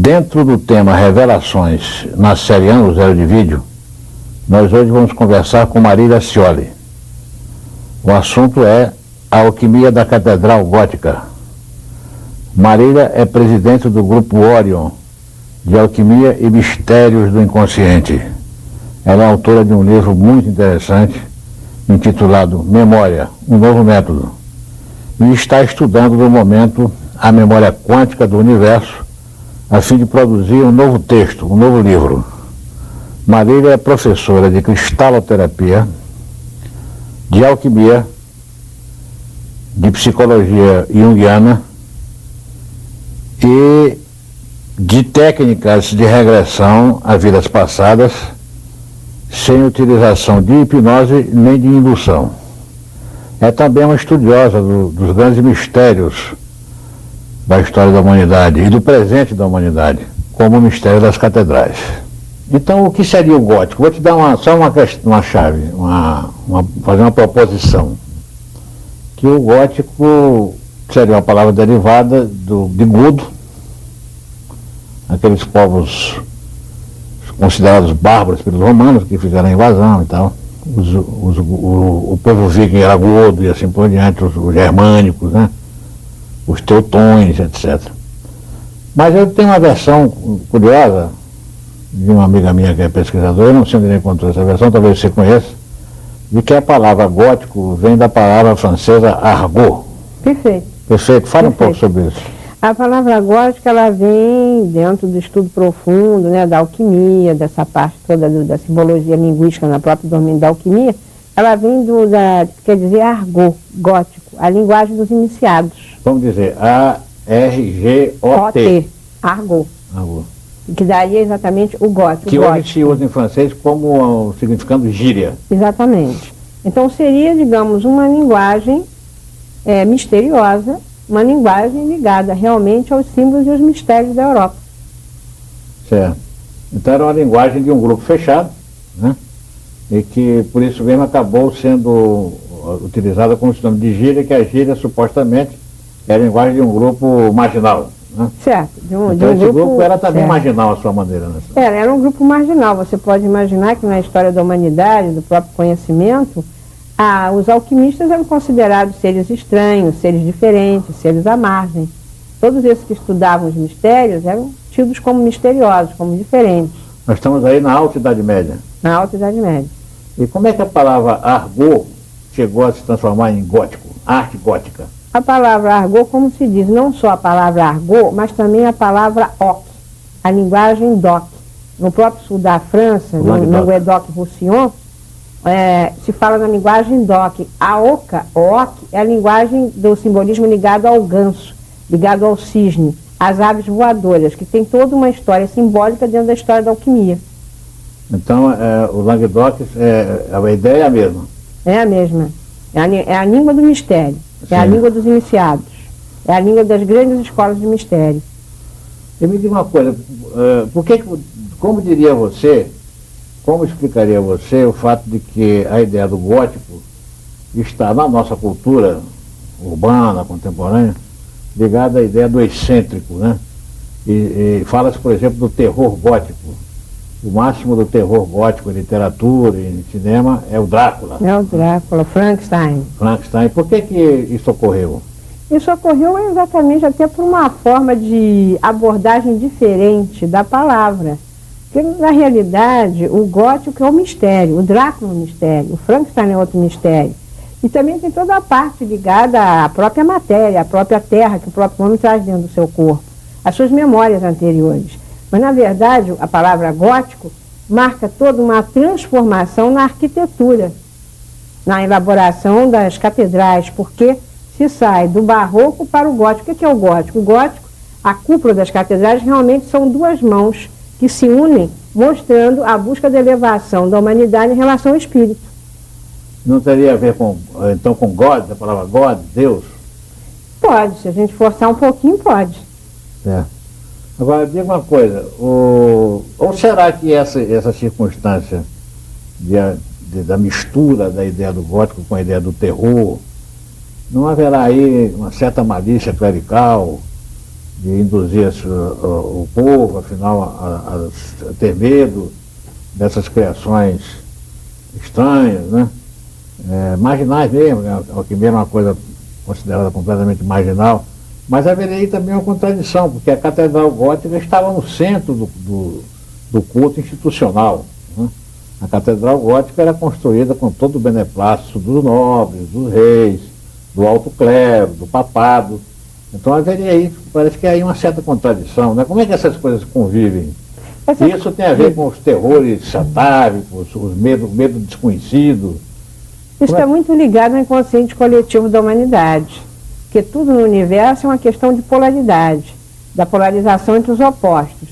Dentro do tema Revelações na série Ano Zero de Vídeo, nós hoje vamos conversar com Marília Scioli. O assunto é a alquimia da Catedral Gótica. Marília é presidente do Grupo Orion de Alquimia e Mistérios do Inconsciente. Ela é autora de um livro muito interessante, intitulado Memória, um Novo Método, e está estudando no momento a memória quântica do universo, a fim de produzir um novo texto, um novo livro. Marília é professora de cristaloterapia, de alquimia, de psicologia junguiana e de técnicas de regressão a vidas passadas, sem utilização de hipnose nem de indução. É também uma estudiosa dos grandes mistérios da história da humanidade e do presente da humanidade, como o mistério das catedrais. Então, o que seria o gótico? Vou te dar só uma chave, fazer uma proposição. Que o gótico seria uma palavra derivada de godo, aqueles povos considerados bárbaros pelos romanos, que fizeram a invasão e tal. O povo viking era godo e assim por diante, os germânicos, né? Os teutões, etc. Mas eu tenho uma versão curiosa de uma amiga minha que é pesquisadora, eu não sei onde ele encontrou essa versão, talvez você conheça, de que a palavra gótico vem da palavra francesa argot. Perfeito. Perfeito. Fala um pouco sobre isso. A palavra gótica, ela vem dentro do estudo profundo, né, da alquimia, dessa parte toda da simbologia linguística na própria domínio da alquimia. Ela vem quer dizer argot, gótico, a linguagem dos iniciados. Vamos dizer, A-R-G-O-T. Argot. Argot. Que daria exatamente o gótico. Que hoje se usa em francês como significando gíria. Exatamente. Então seria, digamos, uma linguagem misteriosa, uma linguagem ligada realmente aos símbolos e aos mistérios da Europa. Certo. Então era uma linguagem de um grupo fechado, né? E que por isso mesmo acabou sendo utilizada como sinônimo de gíria, que a gíria supostamente é a linguagem de um grupo marginal. Né? Certo. Então esse grupo era também marginal à sua maneira. Né? Era um grupo marginal. Você pode imaginar que na história da humanidade, do próprio conhecimento, os alquimistas eram considerados seres estranhos, seres diferentes, seres à margem. Todos esses que estudavam os mistérios eram tidos como misteriosos, como diferentes. Nós estamos aí na Alta Idade Média. Na Alta Idade Média. E como é que a palavra argot chegou a se transformar em gótico, arte gótica? A palavra argot, como se diz, não só a palavra argot, mas também a palavra oc, a linguagem doc. No próprio sul da França, no Guédoc-Roussillon, se fala na linguagem doc. A oca, o oc, é a linguagem do simbolismo ligado ao ganso, ligado ao cisne, às aves voadoras, que tem toda uma história simbólica dentro da história da alquimia. Então, o Languedoc, a ideia é a mesma? É a mesma. É a língua do mistério. Sim. É a língua dos iniciados. É a língua das grandes escolas de mistério. E me diga uma coisa, como explicaria você o fato de que a ideia do gótico está na nossa cultura urbana, contemporânea, ligada à ideia do excêntrico, né? E fala-se, por exemplo, do terror gótico. O máximo do terror gótico em literatura e em cinema é o Drácula. É o Drácula, Frankenstein. Frankenstein. Por que isso ocorreu? Isso ocorreu exatamente até por uma forma de abordagem diferente da palavra. Porque, na realidade, o gótico é um mistério, o Drácula é um mistério, o Frankenstein é outro mistério. E também tem toda a parte ligada à própria matéria, à própria terra que o próprio homem traz dentro do seu corpo, as suas memórias anteriores. Mas, na verdade, a palavra gótico marca toda uma transformação na arquitetura, na elaboração das catedrais, porque se sai do barroco para o gótico. O que é o gótico? O gótico, a cúpula das catedrais, realmente são duas mãos que se unem, mostrando a busca da elevação da humanidade em relação ao espírito. Não teria a ver então com God, a palavra God, Deus? Pode, se a gente forçar um pouquinho, pode. Agora, diga uma coisa, ou será que essa circunstância da mistura da ideia do gótico com a ideia do terror, não haverá aí uma certa malícia clerical de induzir o povo, afinal, a ter medo dessas criações estranhas, né? Marginais mesmo, né? O que era uma coisa considerada completamente marginal, mas haveria aí também uma contradição, porque a Catedral Gótica estava no centro do culto institucional, né? A Catedral Gótica era construída com todo o beneplácito dos nobres, dos reis, do alto clero, do papado. Então haveria aí, parece que há aí uma certa contradição, né? Como é que essas coisas convivem? Isso tem a ver com os terrores atávicos, o medo desconhecido. Isso está muito ligado ao inconsciente coletivo da humanidade, porque tudo no universo é uma questão de polaridade, da polarização entre os opostos.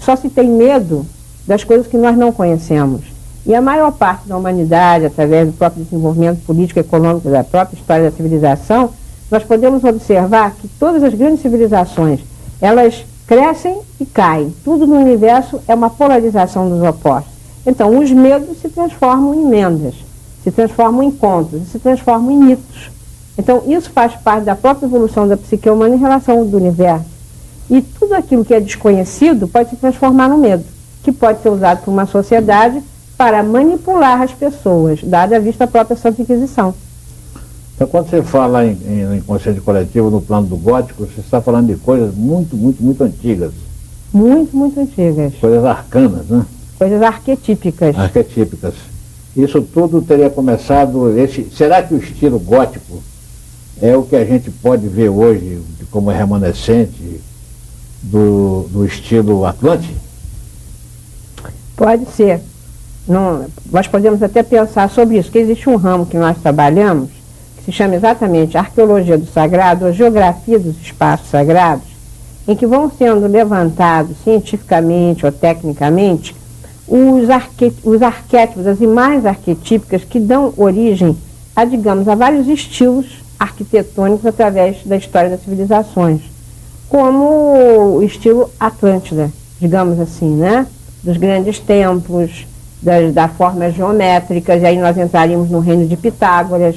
Só se tem medo das coisas que nós não conhecemos. E a maior parte da humanidade, através do próprio desenvolvimento político e econômico, da própria história da civilização, nós podemos observar que todas as grandes civilizações, elas crescem e caem. Tudo no universo é uma polarização dos opostos. Então, os medos se transformam em lendas, se transformam em contos, se transformam em mitos. Então, isso faz parte da própria evolução da psique humana em relação ao do universo. E tudo aquilo que é desconhecido pode se transformar no medo, que pode ser usado por uma sociedade para manipular as pessoas, dada a vista a própria Santa Inquisição. Então, quando você fala em inconsciente coletivo no plano do gótico, você está falando de coisas muito antigas. Muito antigas. Coisas arcanas, né? Coisas arquetípicas. Arquetípicas. Isso tudo teria começado... Será que o estilo gótico é o que a gente pode ver hoje como remanescente do estilo Atlante? Pode ser. Nós podemos até pensar sobre isso, que existe um ramo que nós trabalhamos, que se chama exatamente Arqueologia do Sagrado, ou Geografia dos Espaços Sagrados, em que vão sendo levantados cientificamente ou tecnicamente os arquétipos, as imagens arquetípicas que dão origem a, digamos, a vários estilos arquitetônicos através da história das civilizações, como o estilo Atlântida, digamos assim, né? Dos grandes templos, das formas geométricas, e aí nós entraríamos no reino de Pitágoras,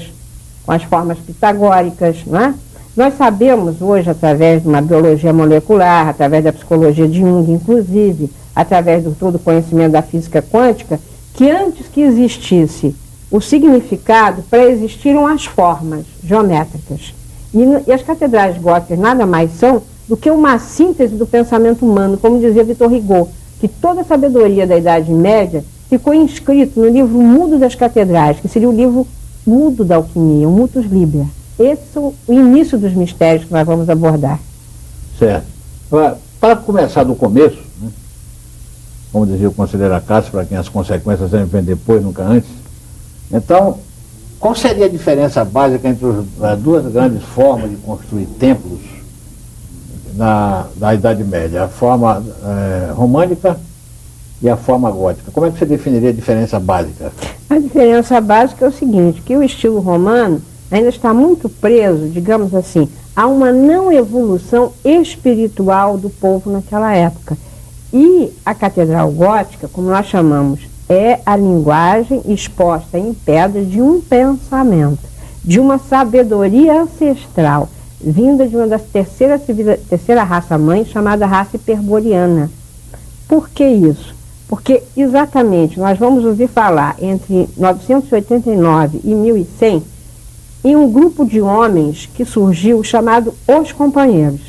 com as formas pitagóricas, né? Nós sabemos hoje, através de uma biologia molecular, através da psicologia de Jung, inclusive, através do todo o conhecimento da física quântica, que antes que existisse o significado, pré-existiram as formas geométricas. E as catedrais góticas nada mais são do que uma síntese do pensamento humano, como dizia Victor Hugo, que toda a sabedoria da Idade Média ficou inscrito no livro mudo das catedrais, que seria o livro mudo da alquimia, o Mutus Liber. Esse é o início dos mistérios que nós vamos abordar. Certo. Para começar do começo, né, como dizia o conselheiro Acácio, para quem as consequências devem vir depois, nunca antes, então, qual seria a diferença básica entre as duas grandes formas de construir templos da Idade Média, a forma românica e a forma gótica? Como é que você definiria a diferença básica? A diferença básica é o seguinte, que o estilo romano ainda está muito preso, digamos assim, a uma não evolução espiritual do povo naquela época. E a Catedral Gótica, como nós chamamos, é a linguagem exposta em pedra de um pensamento, de uma sabedoria ancestral, vinda de uma das terceira raça-mãe, chamada raça hiperboreana. Por que isso? Porque exatamente nós vamos ouvir falar entre 989 e 1100 em um grupo de homens que surgiu chamado Os Companheiros.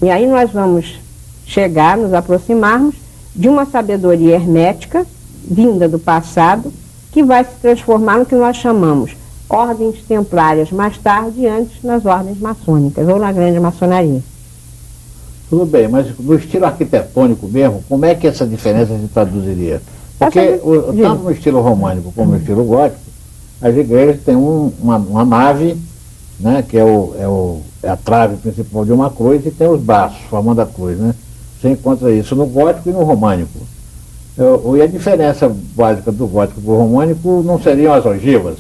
E aí nós vamos chegar, nos aproximarmos de uma sabedoria hermética, vinda do passado, que vai se transformar no que nós chamamos ordens templárias, mais tarde, antes nas ordens maçônicas, ou na grande maçonaria. Tudo bem, mas no estilo arquitetônico mesmo, como é que essa diferença se traduziria? Porque tanto no estilo românico como no estilo gótico, as igrejas têm uma nave, né, que é a trave principal de uma cruz, e tem os braços formando a cruz, né? Você encontra isso no gótico e no românico. E a diferença básica do gótico para o românico não seriam as ogivas,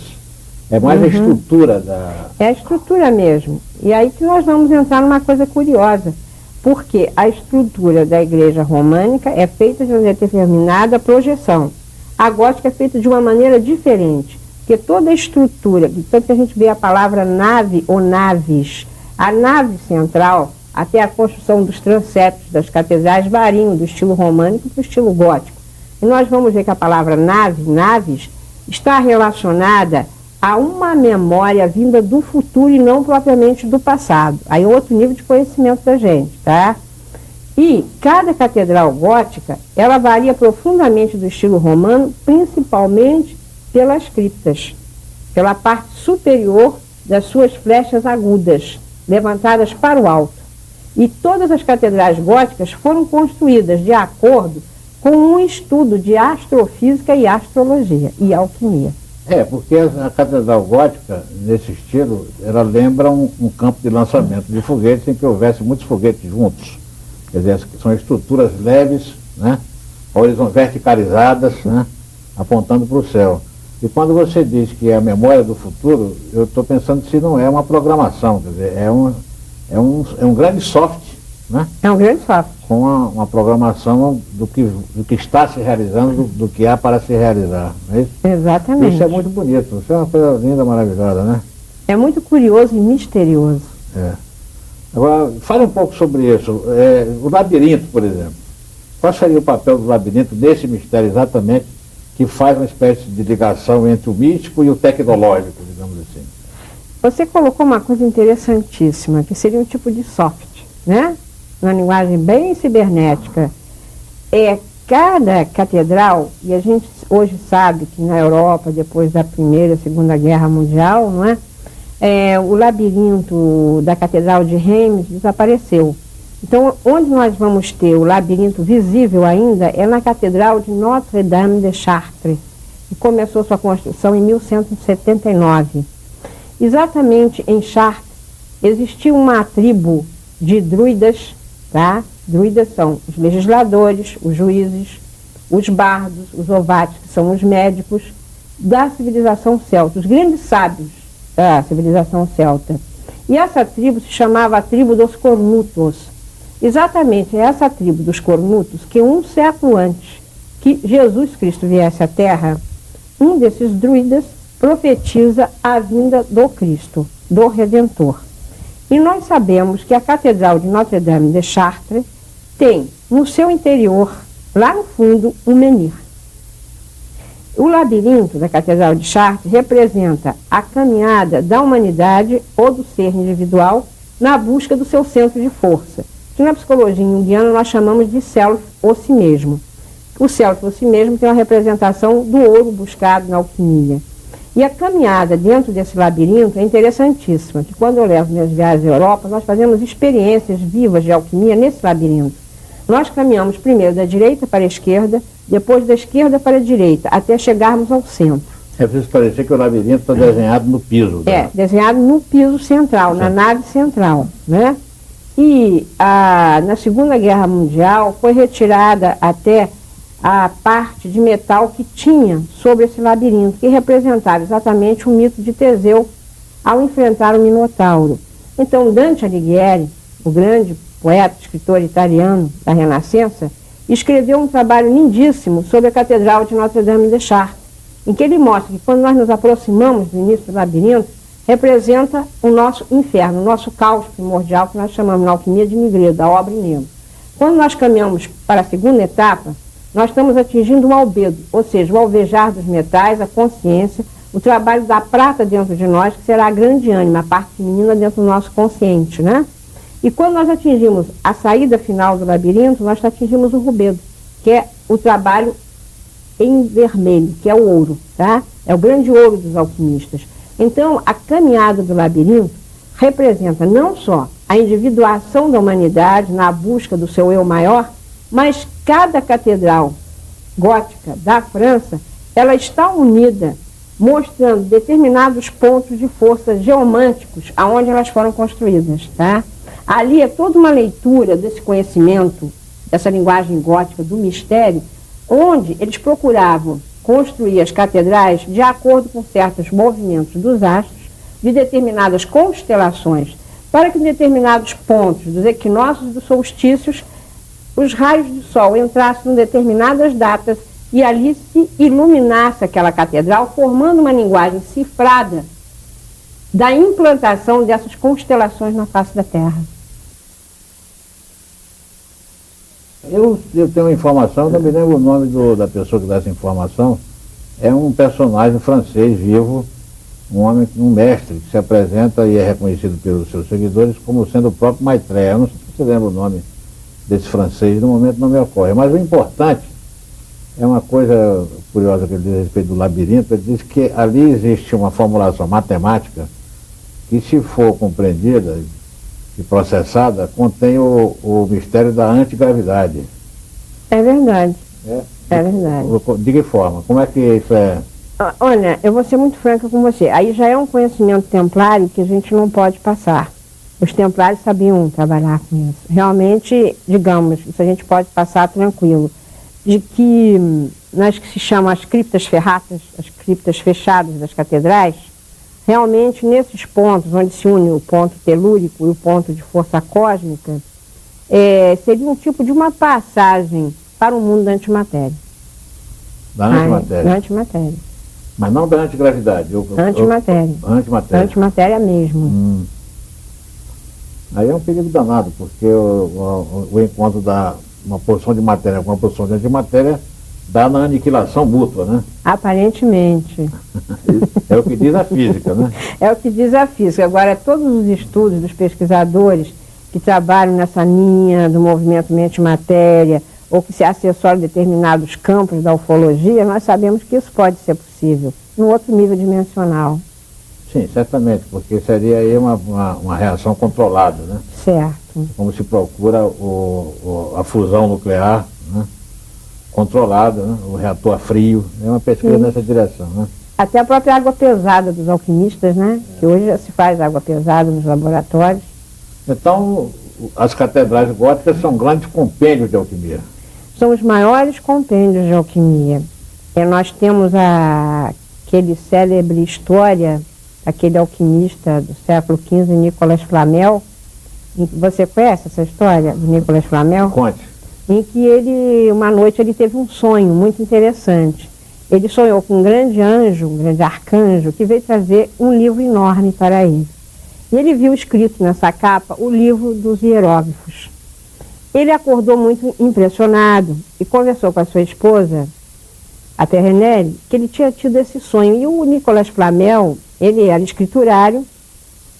é mais a estrutura da... É a estrutura mesmo. E aí que nós vamos entrar numa coisa curiosa, porque a estrutura da igreja românica é feita de uma determinada projeção. A gótica é feita de uma maneira diferente, porque toda a estrutura, tanto que a gente vê a palavra nave ou naves, a nave central até a construção dos transeptos das catedrais variam do estilo românico para o estilo gótico. E nós vamos ver que a palavra nave, naves, está relacionada a uma memória vinda do futuro e não propriamente do passado. Aí é outro nível de conhecimento da gente, tá? E cada catedral gótica, ela varia profundamente do estilo romano, principalmente pelas criptas, pela parte superior das suas flechas agudas, levantadas para o alto. E todas as catedrais góticas foram construídas de acordo com um estudo de astrofísica e astrologia e alquimia. Porque a catedral gótica, nesse estilo, ela lembra um campo de lançamento de foguetes em que houvesse muitos foguetes juntos. Quer dizer, são estruturas leves, né, verticalizadas, né, apontando para o céu. E quando você diz que é a memória do futuro, eu estou pensando se não é uma programação, quer dizer, é um grande software, né? É um grande software. Com uma programação do que está se realizando, do que há para se realizar, não é isso? Exatamente. Isso é muito bonito, isso é uma coisa linda, maravilhosa, né? É muito curioso e misterioso. Agora, fale um pouco sobre isso. O labirinto, por exemplo. Qual seria o papel do labirinto desse mistério exatamente, que faz uma espécie de ligação entre o místico e o tecnológico, digamos assim? Você colocou uma coisa interessantíssima, que seria um tipo de software, né? Uma linguagem bem cibernética. Cada catedral, e a gente hoje sabe que na Europa, depois da Primeira e Segunda Guerra Mundial, não é? O labirinto da Catedral de Reims desapareceu. Então, onde nós vamos ter o labirinto visível ainda é na Catedral de Notre-Dame de Chartres, que começou sua construção em 1179. Exatamente em Chartres existia uma tribo de druidas, tá? Druidas são os legisladores, os juízes, os bardos, os ovates, que são os médicos da civilização celta, os grandes sábios da civilização celta. E essa tribo se chamava a tribo dos Cornutos. Exatamente essa tribo dos Cornutos que um século antes que Jesus Cristo viesse à Terra, um desses druidas profetiza a vinda do Cristo, do Redentor. E nós sabemos que a Catedral de Notre-Dame de Chartres tem no seu interior, lá no fundo, um menhir. O labirinto da Catedral de Chartres representa a caminhada da humanidade ou do ser individual na busca do seu centro de força, que na psicologia junguiana nós chamamos de self ou si mesmo. O self ou si mesmo tem uma representação do ouro buscado na alquimia. E a caminhada dentro desse labirinto é interessantíssima, que quando eu levo minhas viagens à Europa, nós fazemos experiências vivas de alquimia nesse labirinto. Nós caminhamos primeiro da direita para a esquerda, depois da esquerda para a direita, até chegarmos ao centro. É preciso parecer que o labirinto está desenhado no piso. Né? Desenhado no piso central, na nave central, né? E na Segunda Guerra Mundial foi retirada até a parte de metal que tinha sobre esse labirinto, que representava exatamente o mito de Teseu ao enfrentar o Minotauro. Então Dante Alighieri, o grande poeta, escritor italiano da Renascença, escreveu um trabalho lindíssimo sobre a Catedral de Notre-Dame de Chartres, em que ele mostra que quando nós nos aproximamos do início do labirinto, representa o nosso inferno, o nosso caos primordial, que nós chamamos na alquimia de Nigredo, da obra em negro. Quando nós caminhamos para a segunda etapa, nós estamos atingindo o albedo, ou seja, o alvejar dos metais, a consciência, o trabalho da prata dentro de nós, que será a grande ânima, a parte feminina dentro do nosso consciente, né? E quando nós atingimos a saída final do labirinto, nós atingimos o rubedo, que é o trabalho em vermelho, que é o ouro, tá? É o grande ouro dos alquimistas. Então, a caminhada do labirinto representa não só a individuação da humanidade na busca do seu eu maior, mas cada catedral gótica da França, ela está unida, mostrando determinados pontos de força geomânticos aonde elas foram construídas, tá? Ali é toda uma leitura desse conhecimento, dessa linguagem gótica do mistério, onde eles procuravam construir as catedrais de acordo com certos movimentos dos astros, de determinadas constelações, para que em determinados pontos dos equinócios e dos solstícios, os raios do sol entrassem em determinadas datas e ali se iluminasse aquela catedral, formando uma linguagem cifrada da implantação dessas constelações na face da Terra. Eu tenho uma informação, não me lembro o nome da pessoa que dá essa informação. É um personagem francês vivo, um homem, um mestre, que se apresenta e é reconhecido pelos seus seguidores como sendo o próprio Maitreya. Eu não sei se você lembra o nome desse francês, no momento não me ocorre. Mas o importante é uma coisa curiosa que ele diz a respeito do labirinto. Ele diz que ali existe uma formulação matemática que, se for compreendida e processada, contém o mistério da antigravidade. É verdade. É verdade. De que forma? Como é que isso é? Olha, eu vou ser muito franca com você. Aí já é um conhecimento templário que a gente não pode passar. Os templários sabiam trabalhar com isso. Realmente, digamos, isso a gente pode passar tranquilo. De que nas que se chamam as criptas ferratas, as criptas fechadas das catedrais, realmente nesses pontos onde se une o ponto telúrico e o ponto de força cósmica, seria um tipo de uma passagem para o mundo da antimatéria. Da antimatéria? Da antimatéria. Mas não da antigravidade? Antimatéria. Antimatéria. Antimatéria mesmo. Aí é um perigo danado, porque o encontro da uma porção de matéria com uma porção de antimatéria dá na aniquilação mútua, né? Aparentemente. É o que diz a física, né? É o que diz a física. Agora, todos os estudos dos pesquisadores que trabalham nessa linha do movimento mente-matéria, ou que se assessoram determinados campos da ufologia, nós sabemos que isso pode ser possível, num outro nível dimensional. Sim, certamente, porque seria aí uma reação controlada, né? Certo. Como se procura a fusão nuclear, né? Controlada, né? O reator a frio, é uma pesquisa nessa direção, né? Até a própria água pesada dos alquimistas, né? Que hoje já se faz água pesada nos laboratórios. Então, as catedrais góticas são grandes compêndios de alquimia. São os maiores compêndios de alquimia. Nós temos aquele célebre história, aquele alquimista do século XV, Nicolas Flamel. Você conhece essa história do Nicolas Flamel? Conte. Em que uma noite ele teve um sonho muito interessante. Ele sonhou com um grande anjo, um grande arcanjo, que veio trazer um livro enorme para ele. E ele viu escrito nessa capa o livro dos hieróglifos. Ele acordou muito impressionado e conversou com a sua esposa, a Terrenelli, que ele tinha tido esse sonho. E o Nicolas Flamel, ele era escriturário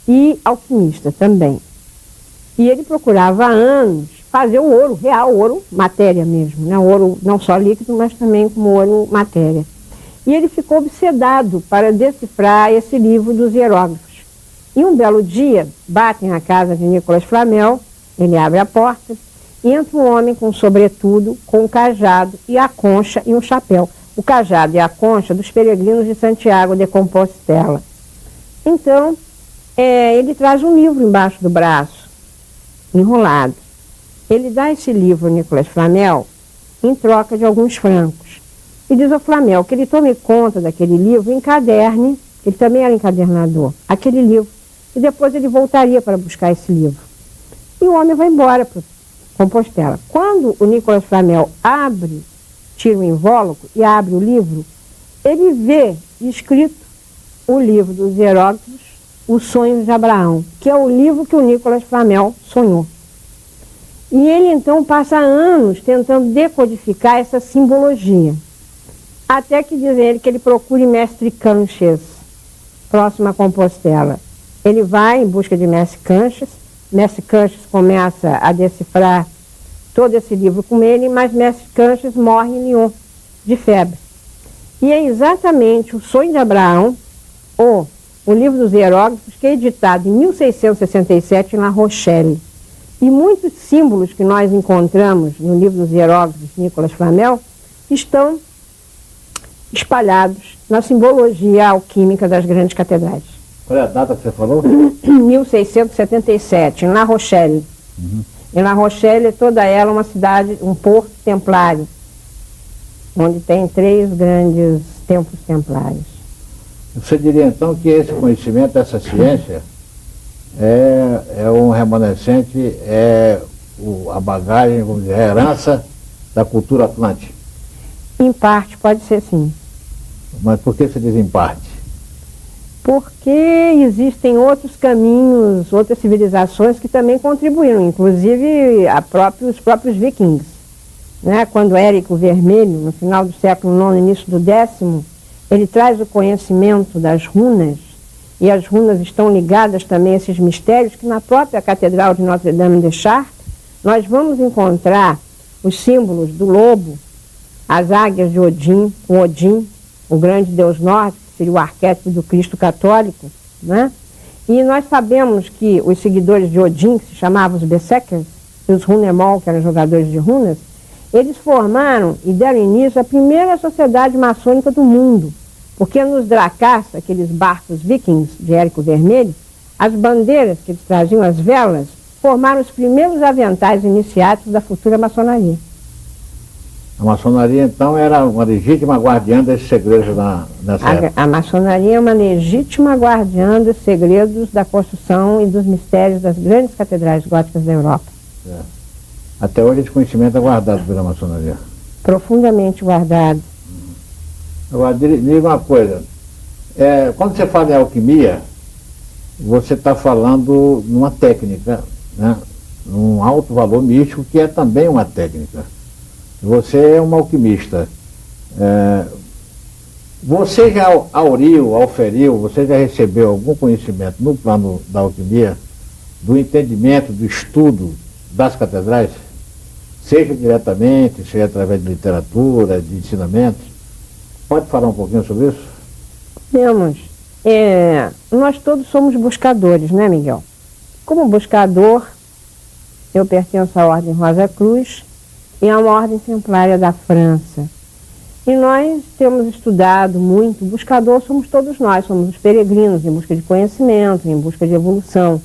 e alquimista também. E ele procurava há anos fazer o ouro real, ouro matéria mesmo, né? Ouro não só líquido, mas também como ouro matéria. E ele ficou obsedado para decifrar esse livro dos hieróglifos. E um belo dia, batem na casa de Nicolas Flamel, ele abre a porta, e entra um homem com um sobretudo, com um cajado e a concha e um chapéu. O cajado e a concha dos peregrinos de Santiago de Compostela. Então, ele traz um livro embaixo do braço, enrolado. Ele dá esse livro ao Nicolas Flamel em troca de alguns francos. E diz ao Flamel que ele tome conta daquele livro, encaderne, ele também era encadernador, aquele livro. E depois ele voltaria para buscar esse livro. E o homem vai embora para Compostela. Quando o Nicolas Flamel tira o invólucro e abre o livro, ele vê escrito o livro dos hieróglifos, Os Sonhos de Abraão, que é o livro que o Nicolas Flamel sonhou. E ele então passa anos tentando decodificar essa simbologia. Até que diz ele que ele procure Mestre Canches, próximo a Compostela. Ele vai em busca de Mestre Canches começa a decifrar todo esse livro com ele, mas Mestre Canches morre em Lyon, de febre. E é exatamente o Sonho de Abraão, ou o livro dos hieróglifos, que é editado em 1667 em La Rochelle. E muitos símbolos que nós encontramos no livro dos hieróglifos de Nicolas Flamel estão espalhados na simbologia alquímica das grandes catedrais. Qual é a data que você falou? 1677, em La Rochelle. Em La Rochelle, toda ela uma cidade, um porto templário, onde tem 3 grandes templos templários. Você diria então que esse conhecimento, essa ciência, é um remanescente, a bagagem, vamos dizer, a herança da cultura atlântica? Em parte, pode ser sim. Mas por que você diz em parte? Porque existem outros caminhos, outras civilizações que também contribuíram, inclusive os próprios vikings. né, quando Érico Vermelho, no final do século IX, início do X, ele traz o conhecimento das runas, e as runas estão ligadas também a esses mistérios que na própria Catedral de Notre-Dame de Chartres nós vamos encontrar os símbolos do lobo, as águias de Odin, o grande deus nórdico, que seria o arquétipo do Cristo católico, né? E nós sabemos que os seguidores de Odin, que se chamavam os Berserkers, e os Runemol, que eram jogadores de runas, eles formaram e deram início à primeira sociedade maçônica do mundo, porque nos Dracars, aqueles barcos vikings de Érico Vermelho, as bandeiras que eles traziam, as velas, formaram os primeiros aventais iniciáticos da futura maçonaria. A maçonaria, então, era uma legítima guardiã desses segredos nessa época. A maçonaria é uma legítima guardiã dos segredos da construção e dos mistérios das grandes catedrais góticas da Europa. É. Até hoje esse conhecimento é guardado pela maçonaria. Profundamente guardado. Agora, diga uma coisa. Quando você fala em alquimia, você está falando numa técnica, né? Num alto valor místico, que é também uma técnica. Você é um alquimista. Você já auferiu, você já recebeu algum conhecimento no plano da alquimia, do entendimento, do estudo das catedrais? Seja diretamente, seja através de literatura, de ensinamentos? Pode falar um pouquinho sobre isso? Temos. Nós todos somos buscadores, né, Miguel? Como buscador, eu pertenço à Ordem Rosa Cruz e a uma ordem templária da França. E nós temos estudado muito, buscador somos todos nós, somos os peregrinos em busca de conhecimento, em busca de evolução.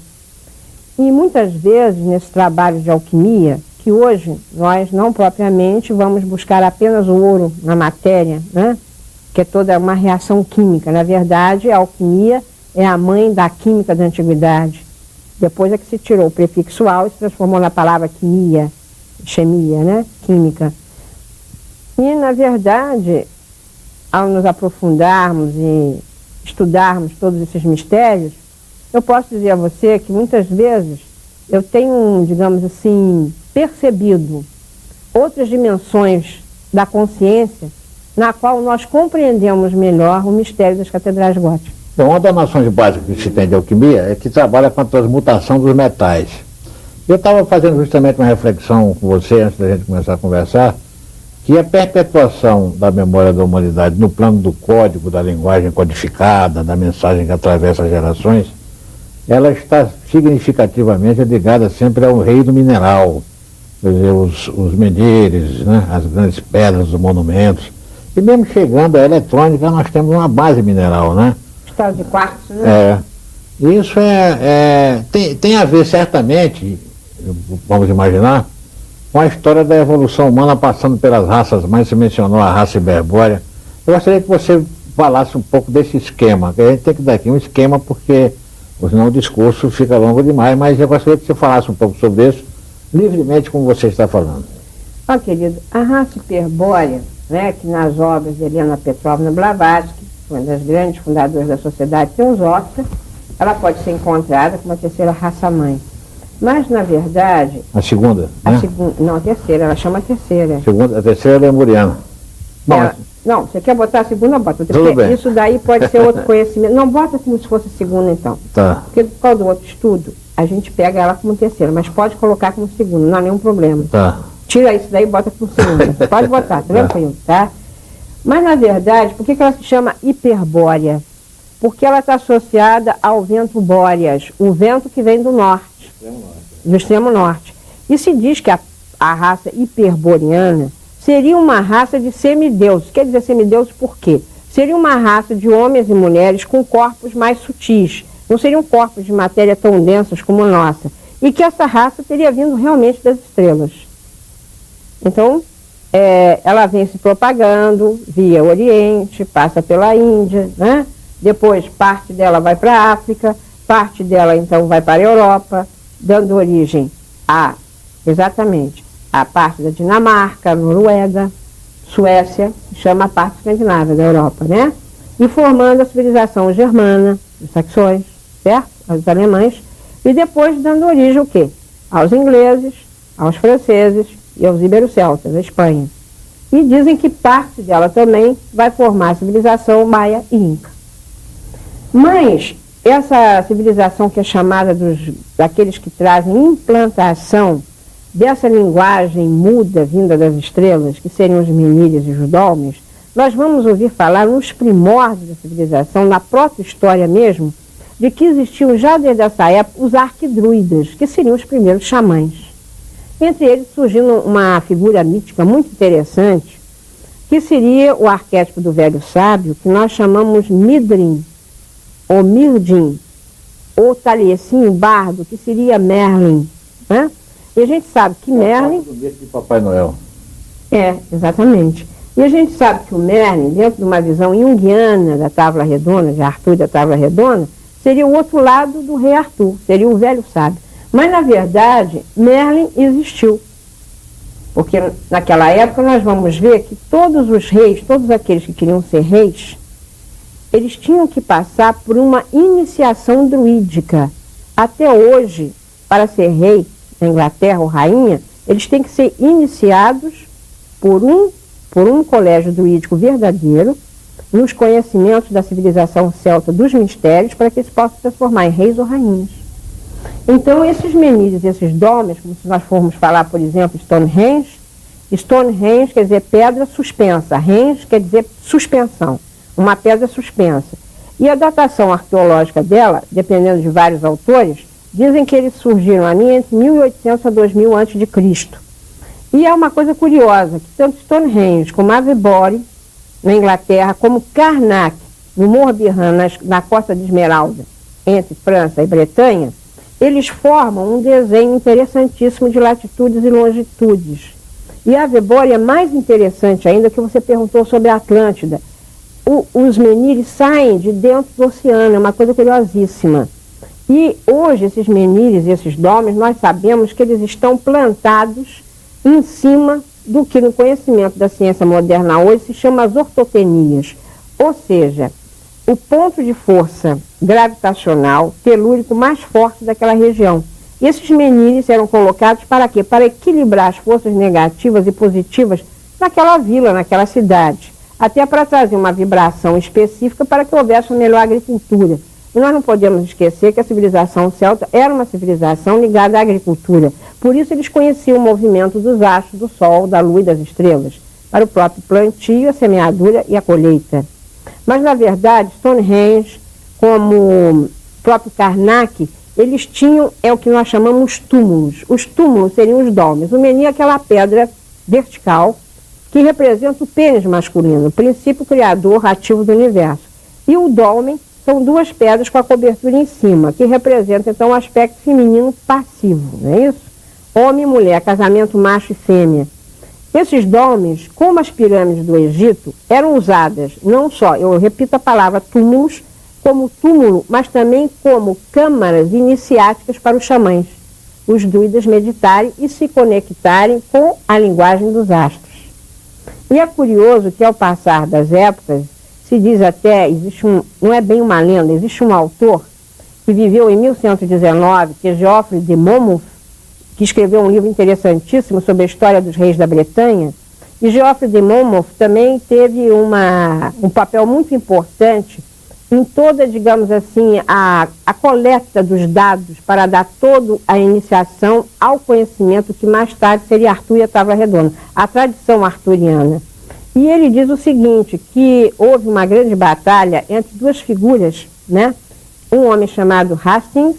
E muitas vezes, nesse trabalho de alquimia, que hoje nós não propriamente vamos buscar apenas o ouro na matéria, né? Que é toda uma reação química. Na verdade, a alquimia é a mãe da química da antiguidade. Depois é que se tirou o prefixo "al" e se transformou na palavra quimia, chemia, né? Química. E, na verdade, ao nos aprofundarmos e estudarmos todos esses mistérios, eu posso dizer a você que muitas vezes eu tenho, digamos assim, percebido outras dimensões da consciência na qual nós compreendemos melhor o mistério das catedrais góticas. Bom, uma das noções básicas que se tem de alquimia é que trabalha com a transmutação dos metais. Eu estava fazendo justamente uma reflexão com você, antes da gente começar a conversar, que a perpetuação da memória da humanidade no plano do código, da linguagem codificada, da mensagem que atravessa as gerações, ela está significativamente ligada sempre ao reino mineral, quer dizer, os menires, né, as grandes pedras, os monumentos. E mesmo chegando à eletrônica, nós temos uma base mineral, né? Estado de quartzo, né? Isso tem a ver, certamente, vamos imaginar, com a história da evolução humana passando pelas raças mães. Você mencionou a raça hiperbórea. Eu gostaria que você falasse um pouco desse esquema, que a gente tem que dar aqui um esquema, porque senão o discurso fica longo demais, mas eu gostaria que você falasse um pouco sobre isso, livremente, como você está falando. Querido, a raça hiperbórea, né, que nas obras de Helena Petrovna Blavatsky, uma das grandes fundadoras da Sociedade Teosófica, ela pode ser encontrada como a terceira raça-mãe. Mas, na verdade... A segunda, né? Não, a terceira, ela chama a terceira. A terceira é lemuriana. Não, você quer botar a segunda, bota. Tudo bem. Isso daí pode ser outro conhecimento. Não, bota como se fosse a segunda, então. Tá. Porque por causa do outro estudo, a gente pega ela como terceira, mas pode colocar como segunda, não há nenhum problema. Tá. Tira isso daí e bota como segunda. Pode botar, tranquilo, tá? Mas, na verdade, por que ela se chama hiperbórea? Porque ela está associada ao vento bóreas, o vento que vem do norte, do extremo norte. E se diz que a raça hiperboreana seria uma raça de semideuses. Quer dizer semideuses por quê? Seria uma raça de homens e mulheres com corpos mais sutis. Não seriam corpos de matéria tão densos como a nossa. E que essa raça teria vindo realmente das estrelas. Então, ela vem se propagando via Oriente, passa pela Índia, né? Depois parte dela vai para a África, parte dela então vai para a Europa, dando origem exatamente a parte da Dinamarca, Noruega, Suécia, que chama a parte escandinava da Europa, né? E formando a civilização germana, os saxões, certo? Os alemães, e depois dando origem ao quê? Aos ingleses, aos franceses e aos iberoceltas, a Espanha. E dizem que parte dela também vai formar a civilização maia e inca. Mas essa civilização que é chamada daqueles que trazem implantação dessa linguagem muda vinda das estrelas, que seriam os Menírios e os Dólmenes, nós vamos ouvir falar nos primórdios da civilização, na própria história mesmo, de que existiam já desde essa época os arquidruidas, que seriam os primeiros xamãs. Entre eles surgindo uma figura mítica muito interessante, que seria o arquétipo do velho sábio, que nós chamamos Midrin, ou Mirdin, ou Taliesin, bardo, que seria Merlin, né? E a gente sabe que Merlin... do mito de Papai Noel. Exatamente. E a gente sabe que o Merlin, dentro de uma visão junguiana da Távola Redonda, de Arthur da Távola Redonda, seria o outro lado do rei Arthur, seria o velho sábio. Mas, na verdade, Merlin existiu. Porque naquela época nós vamos ver que todos os reis, todos aqueles que queriam ser reis, eles tinham que passar por uma iniciação druídica. Até hoje, para ser rei na Inglaterra ou rainha, eles têm que ser iniciados por um colégio druídico verdadeiro, nos conhecimentos da civilização celta dos mistérios, para que eles possam se transformar em reis ou rainhas. Então, esses Menírios, esses Dólmenes, como se nós formos falar, por exemplo, Stonehenge quer dizer pedra suspensa, Henge quer dizer suspensão, uma pedra suspensa. E a datação arqueológica dela, dependendo de vários autores, dizem que eles surgiram ali entre 1800 a 2000 a.C. E é uma coisa curiosa, que tanto Stonehenge como Avebury, na Inglaterra, como Karnak, no Morbihan, na Costa de Esmeralda, entre França e Bretanha, eles formam um desenho interessantíssimo de latitudes e longitudes. E a Avebury é mais interessante ainda, que você perguntou sobre a Atlântida. Os Menírios saem de dentro do oceano, é uma coisa curiosíssima. E hoje esses Menírios e esses Dólmenes, nós sabemos que eles estão plantados em cima do que no conhecimento da ciência moderna hoje se chama as ortotenias, ou seja, o ponto de força gravitacional telúrico mais forte daquela região. E esses Menírios eram colocados para quê? Para equilibrar as forças negativas e positivas naquela vila, naquela cidade, até para trazer uma vibração específica para que houvesse uma melhor agricultura. E nós não podemos esquecer que a civilização celta era uma civilização ligada à agricultura. Por isso eles conheciam o movimento dos astros, do sol, da lua e das estrelas, para o próprio plantio, a semeadura e a colheita. Mas, na verdade, Stonehenge, como o próprio Karnak, eles tinham, é o que nós chamamos túmulos. Os túmulos seriam os Dólmenes. O Meni é aquela pedra vertical que representa o pênis masculino, o princípio criador ativo do universo. E o Dólmen são duas pedras com a cobertura em cima, que representam, então, o aspecto feminino passivo, não é isso? Homem e mulher, casamento macho e fêmea. Esses dólmenes, como as pirâmides do Egito, eram usadas não só, eu repito a palavra túmulos, como túmulo, mas também como câmaras iniciáticas para os xamãs, os druidas meditarem e se conectarem com a linguagem dos astros. E é curioso que ao passar das épocas, se diz até, não é bem uma lenda, existe um autor que viveu em 1119, que é Geoffrey de Monmouth, que escreveu um livro interessantíssimo sobre a história dos reis da Bretanha. E Geoffrey de Monmouth também teve um papel muito importante em toda, digamos assim, a coleta dos dados para dar toda a iniciação ao conhecimento que mais tarde seria Arthur e a Távola Redonda, a tradição arturiana. E ele diz o seguinte, que houve uma grande batalha entre duas figuras, né? Um homem chamado Hastings,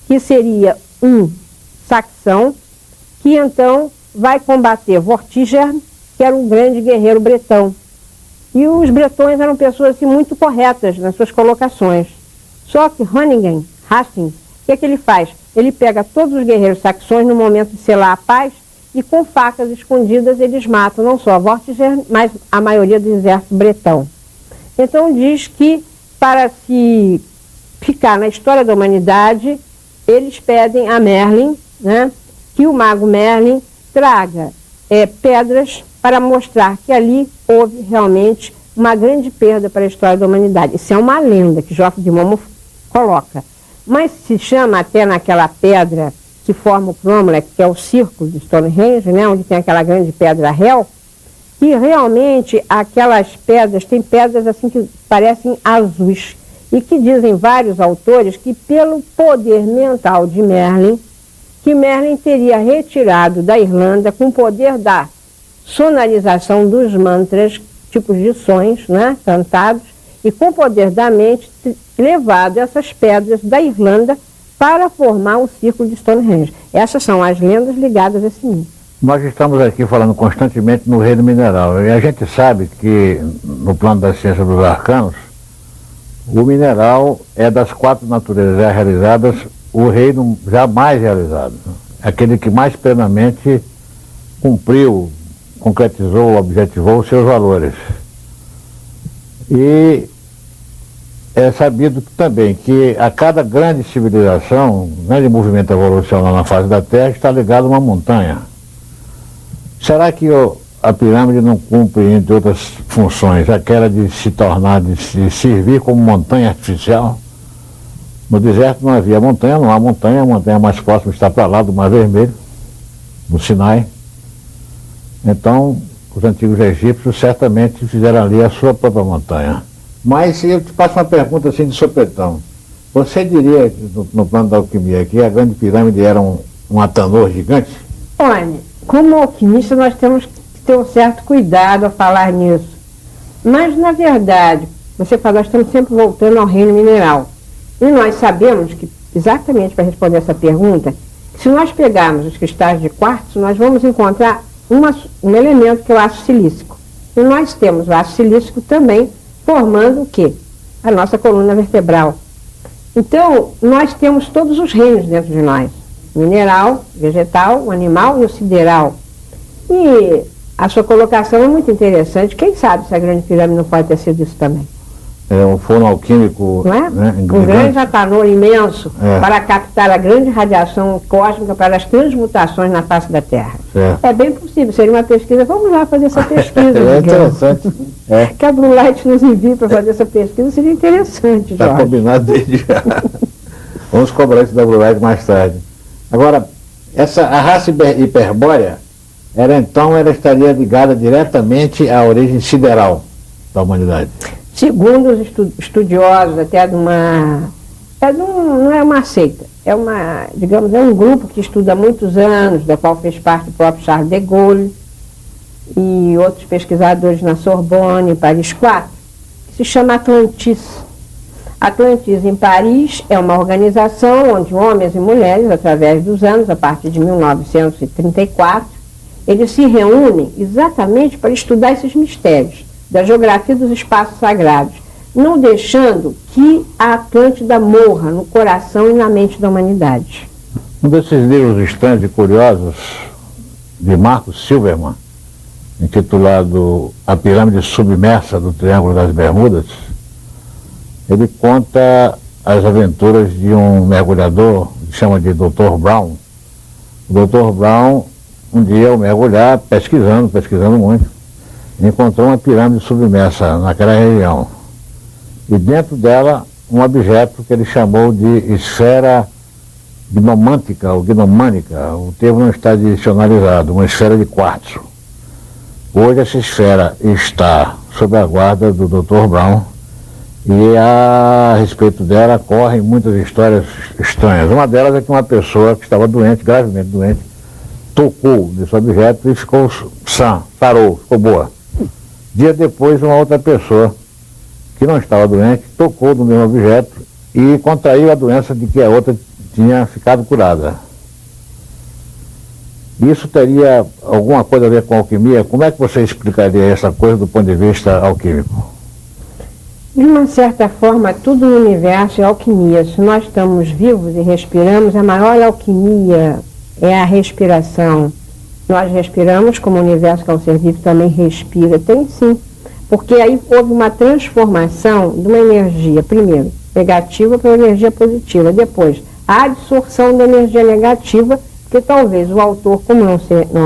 que seria um saxão, que então vai combater Vortigern, que era um grande guerreiro bretão. E os bretões eram pessoas assim, muito corretas nas suas colocações. Só que Hastings, o que ele faz? Ele pega todos os guerreiros saxões no momento de selar a paz e com facas escondidas eles matam não só Vortigern, mas a maioria do exército bretão. Então diz que para se ficar na história da humanidade, eles pedem a Merlin, né, que o mago Merlin traga pedras para mostrar que ali houve realmente uma grande perda para a história da humanidade. Isso é uma lenda que Geoffrey de Monmouth coloca. Mas se chama até naquela pedra que forma o Cromlech, que é o círculo de Stonehenge, né, onde tem aquela grande pedra Hell, que realmente aquelas pedras, tem pedras assim que parecem azuis, e que dizem vários autores que pelo poder mental de Merlin, que Merlin teria retirado da Irlanda com o poder da sonorização dos mantras, tipos de sons, né, cantados, e com o poder da mente levado essas pedras da Irlanda para formar o círculo de Stonehenge. Essas são as lendas ligadas a esse mito. Nós estamos aqui falando constantemente no reino mineral, e a gente sabe que no plano da ciência dos arcanos, o mineral é das 4 naturezas já realizadas, o reino jamais realizado. Aquele que mais plenamente cumpriu, concretizou, objetivou os seus valores. E é sabido também que a cada grande civilização, grande movimento evolucional na face da Terra, está ligado a uma montanha. Será que a pirâmide não cumpre, entre outras funções, aquela de se tornar, de se servir como montanha artificial? No deserto não havia montanha, não há montanha, a montanha mais próxima está para lá do Mar Vermelho, no Sinai. Então, os antigos egípcios certamente fizeram ali a sua própria montanha. Mas eu te faço uma pergunta assim de sopetão. Você diria, no plano da alquimia, que a grande pirâmide era um atanor gigante? Olha, como alquimista nós temos que ter um certo cuidado ao falar nisso. Mas, na verdade, você falou, nós estamos sempre voltando ao reino mineral. E nós sabemos que, exatamente para responder essa pergunta, se nós pegarmos os cristais de quartzo, nós vamos encontrar um elemento que é o aço silícico. E nós temos o aço silícico também formando o quê? A nossa coluna vertebral. Então, nós temos todos os reinos dentro de nós. O mineral, o vegetal, o animal e o sideral. E a sua colocação é muito interessante. Quem sabe se a grande pirâmide não pode ter sido isso também? É um forno alquímico, não é? Né, um grande atanor imenso para captar a grande radiação cósmica para as transmutações na face da Terra. Certo. É bem possível, seria uma pesquisa. Vamos lá fazer essa pesquisa. É interessante. Que a Blue Light nos envie para fazer essa pesquisa, seria interessante, Jorge. Está combinado desde já. Vamos cobrar isso da Blue Light mais tarde. Agora, a raça hiperbórea, ela estaria ligada diretamente à origem sideral da humanidade. Segundo os estudiosos, até de uma... não é uma seita, é um grupo que estuda há muitos anos, da qual fez parte o próprio Charles de Gaulle e outros pesquisadores na Sorbonne, em Paris 4, que se chama Atlantis. Atlantis, em Paris, é uma organização onde homens e mulheres, através dos anos, a partir de 1934, eles se reúnem exatamente para estudar esses mistérios da geografia dos espaços sagrados, não deixando que a Atlântida morra no coração e na mente da humanidade. Um desses livros estranhos e curiosos, de Marcos Silverman, intitulado A Pirâmide Submersa do Triângulo das Bermudas, ele conta as aventuras de um mergulhador, que chama de Dr. Brown. O Dr. Brown, um dia, ao mergulhar, pesquisando muito, encontrou uma pirâmide submersa naquela região. E dentro dela, um objeto que ele chamou de esfera gnomântica ou gnomânica. O termo não está dicionarizado, uma esfera de quartzo. Hoje essa esfera está sob a guarda do Dr. Brown e a respeito dela correm muitas histórias estranhas. Uma delas é que uma pessoa que estava doente, gravemente doente, tocou nesse objeto e ficou sã, sarou, ficou boa. Dia depois, uma outra pessoa que não estava doente tocou no mesmo objeto e contraiu a doença de que a outra tinha ficado curada. Isso teria alguma coisa a ver com alquimia? Como é que você explicaria essa coisa do ponto de vista alquímico? De uma certa forma, tudo no universo é alquimia. Se nós estamos vivos e respiramos, a maior alquimia é a respiração. Nós respiramos como o universo, que é um ser vivo, também respira. Tem sim, porque aí houve uma transformação de uma energia, primeiro, negativa para uma energia positiva. Depois, a absorção da energia negativa, porque talvez o autor, como não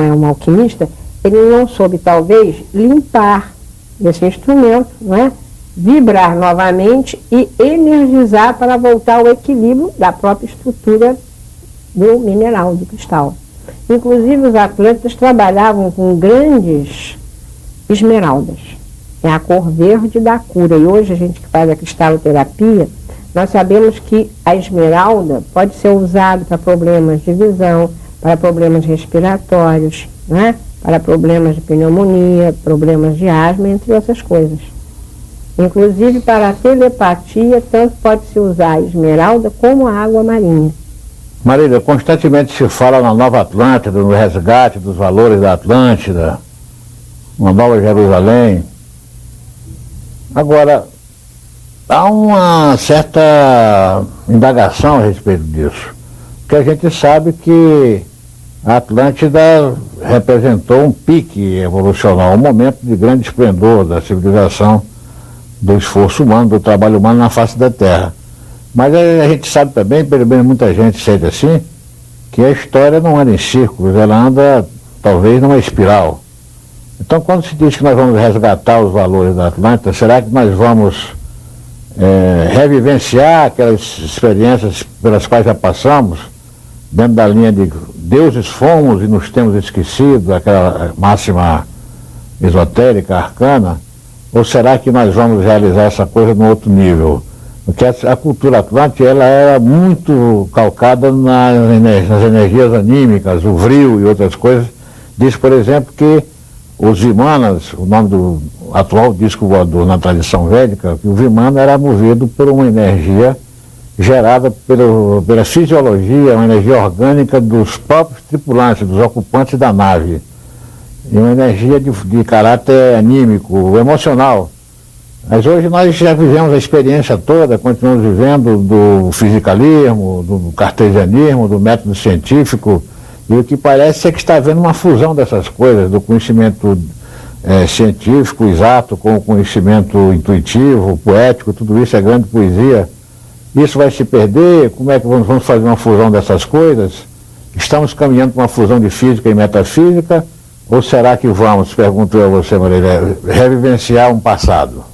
é um alquimista, ele não soube, talvez, limpar esse instrumento, não é? Vibrar novamente e energizar para voltar ao equilíbrio da própria estrutura do mineral, do cristal. Inclusive os atlantes trabalhavam com grandes esmeraldas. É a cor verde da cura. E hoje a gente que faz a cristaloterapia, nós sabemos que a esmeralda pode ser usada para problemas de visão, para problemas respiratórios, né? Para problemas de pneumonia, problemas de asma, entre outras coisas. Inclusive para a telepatia, tanto pode-se usar a esmeralda como a água marinha. Marília, constantemente se fala na Nova Atlântida, no resgate dos valores da Atlântida, uma Nova Jerusalém. Agora, há uma certa indagação a respeito disso, porque a gente sabe que a Atlântida representou um pique evolucional, um momento de grande esplendor da civilização, do esforço humano, do trabalho humano na face da Terra. Mas a gente sabe também, pelo menos muita gente sente assim, que a história não anda em círculos, ela anda talvez numa espiral. Então, quando se diz que nós vamos resgatar os valores da Atlântida, será que nós vamos revivenciar aquelas experiências pelas quais já passamos, dentro da linha de deuses fomos e nos temos esquecido, aquela máxima esotérica, arcana, ou será que nós vamos realizar essa coisa num outro nível? Porque a cultura atlântica ela era muito calcada nas energias anímicas, o vril e outras coisas. Diz, por exemplo, que os Vimanas, o nome do atual disco voador na tradição védica, que o Vimana era movido por uma energia gerada pela fisiologia, uma energia orgânica dos próprios tripulantes, dos ocupantes da nave. E uma energia de caráter anímico, emocional. Mas hoje nós já vivemos a experiência toda, continuamos vivendo do fisicalismo, do cartesianismo, do método científico, e o que parece é que está havendo uma fusão dessas coisas, do conhecimento científico, exato, com o conhecimento intuitivo, poético, tudo isso é grande poesia. Isso vai se perder? Como é que vamos fazer uma fusão dessas coisas? Estamos caminhando para uma fusão de física e metafísica? Ou será que vamos, pergunto eu a você, Marília, revivenciar um passado?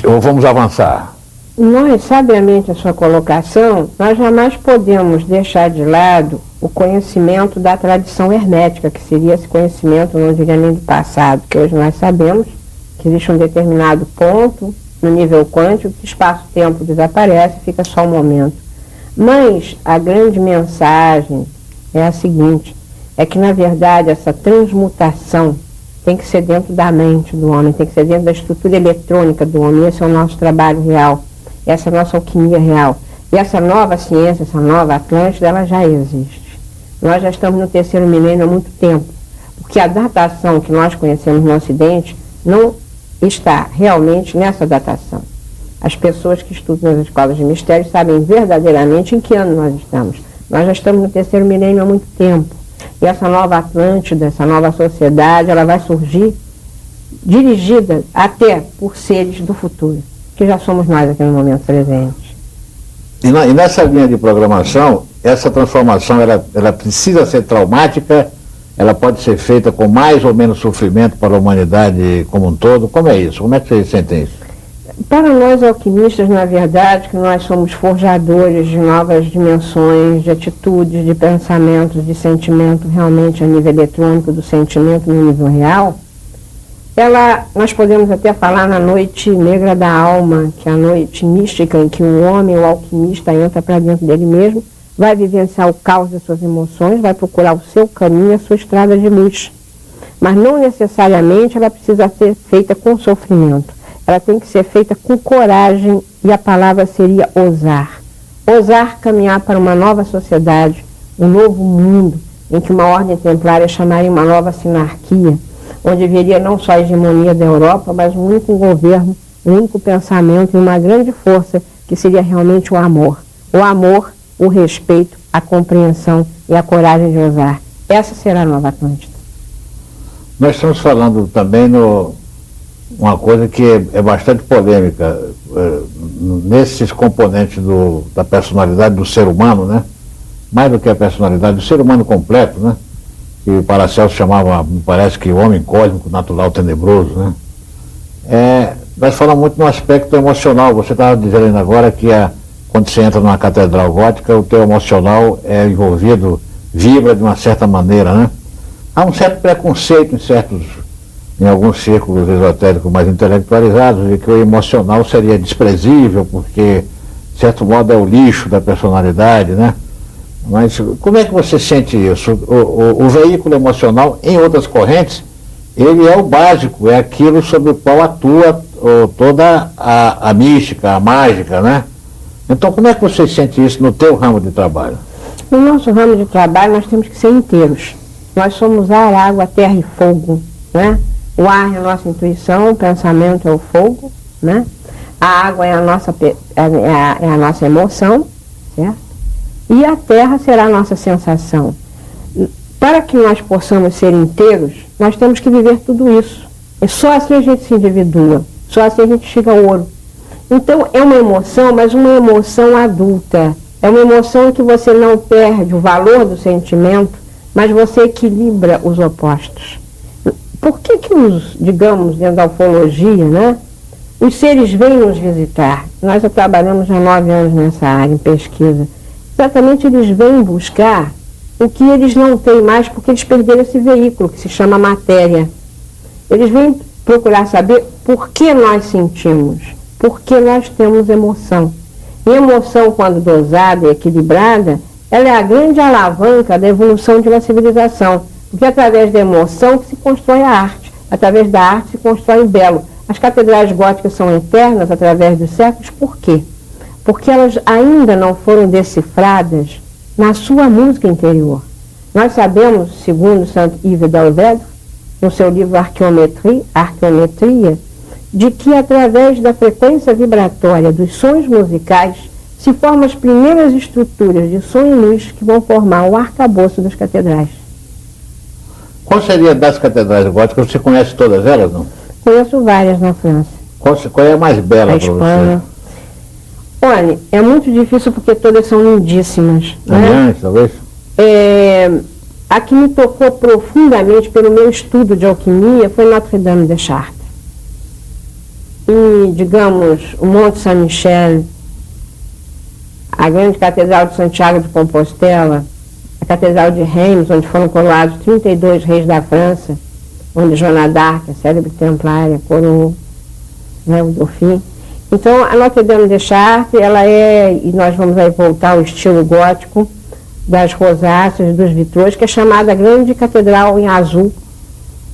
Ou vamos avançar? Nós, sabiamente a sua colocação, nós jamais podemos deixar de lado o conhecimento da tradição hermética, que seria esse conhecimento, não diria nem do passado, que hoje nós sabemos que existe um determinado ponto no nível quântico, que espaço-tempo desaparece, fica só um momento. Mas a grande mensagem é a seguinte, é que na verdade essa transmutação tem que ser dentro da mente do homem, tem que ser dentro da estrutura eletrônica do homem. Esse é o nosso trabalho real, essa é a nossa alquimia real. E essa nova ciência, essa nova Atlântida, ela já existe. Nós já estamos no terceiro milênio há muito tempo, porque a datação que nós conhecemos no Ocidente não está realmente nessa datação. As pessoas que estudam nas escolas de mistério sabem verdadeiramente em que ano nós estamos. Nós já estamos no terceiro milênio há muito tempo. E essa nova Atlântida, essa nova sociedade, ela vai surgir dirigida até por seres do futuro, que já somos nós aqui no momento presente. E nessa linha de programação, essa transformação ela precisa ser traumática, ela pode ser feita com mais ou menos sofrimento para a humanidade como um todo? Como é isso? Como é que vocês sentem isso? Para nós alquimistas, na verdade, que nós somos forjadores de novas dimensões, de atitudes, de pensamentos, de sentimento realmente a nível eletrônico, do sentimento no nível real, nós podemos até falar na noite negra da alma, que é a noite mística em que o homem, o alquimista, entra para dentro dele mesmo, vai vivenciar o caos das suas emoções, vai procurar o seu caminho, a sua estrada de luz. Mas não necessariamente ela precisa ser feita com sofrimento. Ela tem que ser feita com coragem, e a palavra seria ousar. Ousar caminhar para uma nova sociedade, um novo mundo, em que uma ordem templária chamaria uma nova sinarquia, onde haveria não só a hegemonia da Europa, mas um único governo, um único pensamento e uma grande força, que seria realmente o amor. O amor, o respeito, a compreensão e a coragem de ousar. Essa será a nova Atlântida. Nós estamos falando também uma coisa que é bastante polêmica, nesses componentes da personalidade do ser humano, né? Mais do que a personalidade do ser humano completo, né? Que o Paracelso chamava, me parece que o homem cósmico, natural, tenebroso, né? Nós falamos muito no aspecto emocional. Você estava dizendo agora que quando você entra numa catedral gótica, o teu emocional é envolvido, vibra de uma certa maneira, né? Há um certo preconceito em alguns círculos esotéricos mais intelectualizados, de que o emocional seria desprezível, porque, de certo modo, é o lixo da personalidade, né? Mas como é que você sente isso? O veículo emocional, em outras correntes, ele é o básico, é aquilo sobre o qual atua toda a mística, a mágica, né? Então, como é que você sente isso no teu ramo de trabalho? No nosso ramo de trabalho, nós temos que ser inteiros. Nós somos ar, água, terra e fogo, né? O ar é a nossa intuição, o pensamento é o fogo, né? A água é a nossa emoção, certo? E a terra será a nossa sensação. Para que nós possamos ser inteiros, nós temos que viver tudo isso. E só assim a gente se individua, só assim a gente chega ao ouro. Então é uma emoção, mas uma emoção adulta. É uma emoção em que você não perde o valor do sentimento, mas você equilibra os opostos. Por que digamos, dentro da ufologia, né, os seres vêm nos visitar? Nós já trabalhamos há 9 anos nessa área, em pesquisa. Exatamente, eles vêm buscar o que eles não têm mais, porque eles perderam esse veículo, que se chama matéria. Eles vêm procurar saber por que nós sentimos, por que nós temos emoção. E emoção, quando dosada e equilibrada, ela é a grande alavanca da evolução de uma civilização. Porque é através da emoção que se constrói a arte. Através da arte se constrói o belo. As catedrais góticas são eternas através dos séculos, por quê? Porque elas ainda não foram decifradas na sua música interior. Nós sabemos, segundo Santo Yves d'Alvedre, no seu livro Arqueometria, de que através da frequência vibratória dos sons musicais se formam as primeiras estruturas de som e luz que vão formar o arcabouço das catedrais. Qual seria das catedrais góticas? Você conhece todas elas, não? Conheço várias na França. Qual é a mais bela para Espanha. você? Olha, é muito difícil porque todas são lindíssimas. Né? Talvez? A que me tocou profundamente pelo meu estudo de alquimia foi Notre-Dame de Chartres. E, digamos, o Monte Saint-Michel, a grande Catedral de Santiago de Compostela, a Catedral de Reims, onde foram coroados 32 reis da França, onde Joana d'Arc, a célebre templária, coroou, né, o Dauphin. Então, a Notre-Dame de Chartres, ela e nós vamos aí voltar ao estilo gótico das rosáceas, dos vitrôs, que é chamada Grande Catedral em Azul,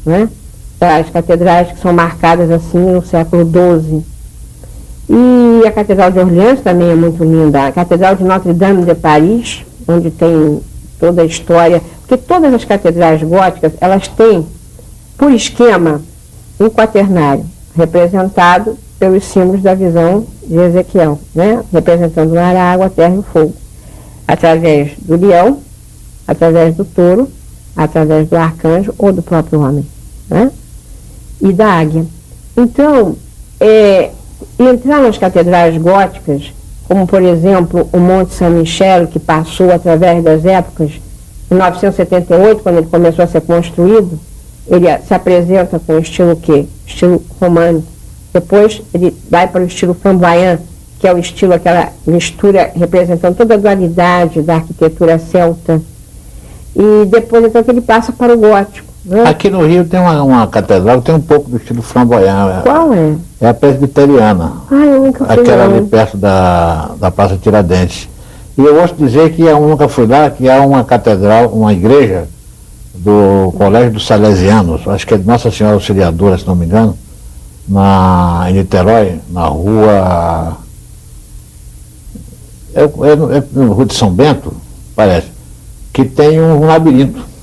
né? As catedrais que são marcadas assim no século XII. E a Catedral de Orleans também é muito linda. A Catedral de Notre-Dame de Paris, onde tem toda a história, porque todas as catedrais góticas, elas têm, por esquema, um quaternário, representado pelos símbolos da visão de Ezequiel, né? Representando o ar, a água, a terra e o fogo. Através do leão, através do touro, através do arcanjo ou do próprio homem, né? E da águia. Então, entrar nas catedrais góticas, como por exemplo o Monte Saint-Michel, que passou através das épocas, em 978, quando ele começou a ser construído, ele se apresenta com o estilo o quê? Estilo românico. Depois ele vai para o estilo flamboyant, que é o estilo, aquela mistura representando toda a dualidade da arquitetura celta. E depois então que ele passa para o gótico. Né? Aqui no Rio tem uma catedral que tem um pouco do estilo flamboyant. Qual é? É a Presbiteriana. Ah, eu nunca fui. Aquela ali perto da Praça Tiradentes. E eu ouço dizer que eu nunca fui lá, que há uma catedral, uma igreja do Colégio dos Salesianos, acho que é de Nossa Senhora Auxiliadora, se não me engano, em Niterói, na rua... no Rua de São Bento, parece, que tem um labirinto.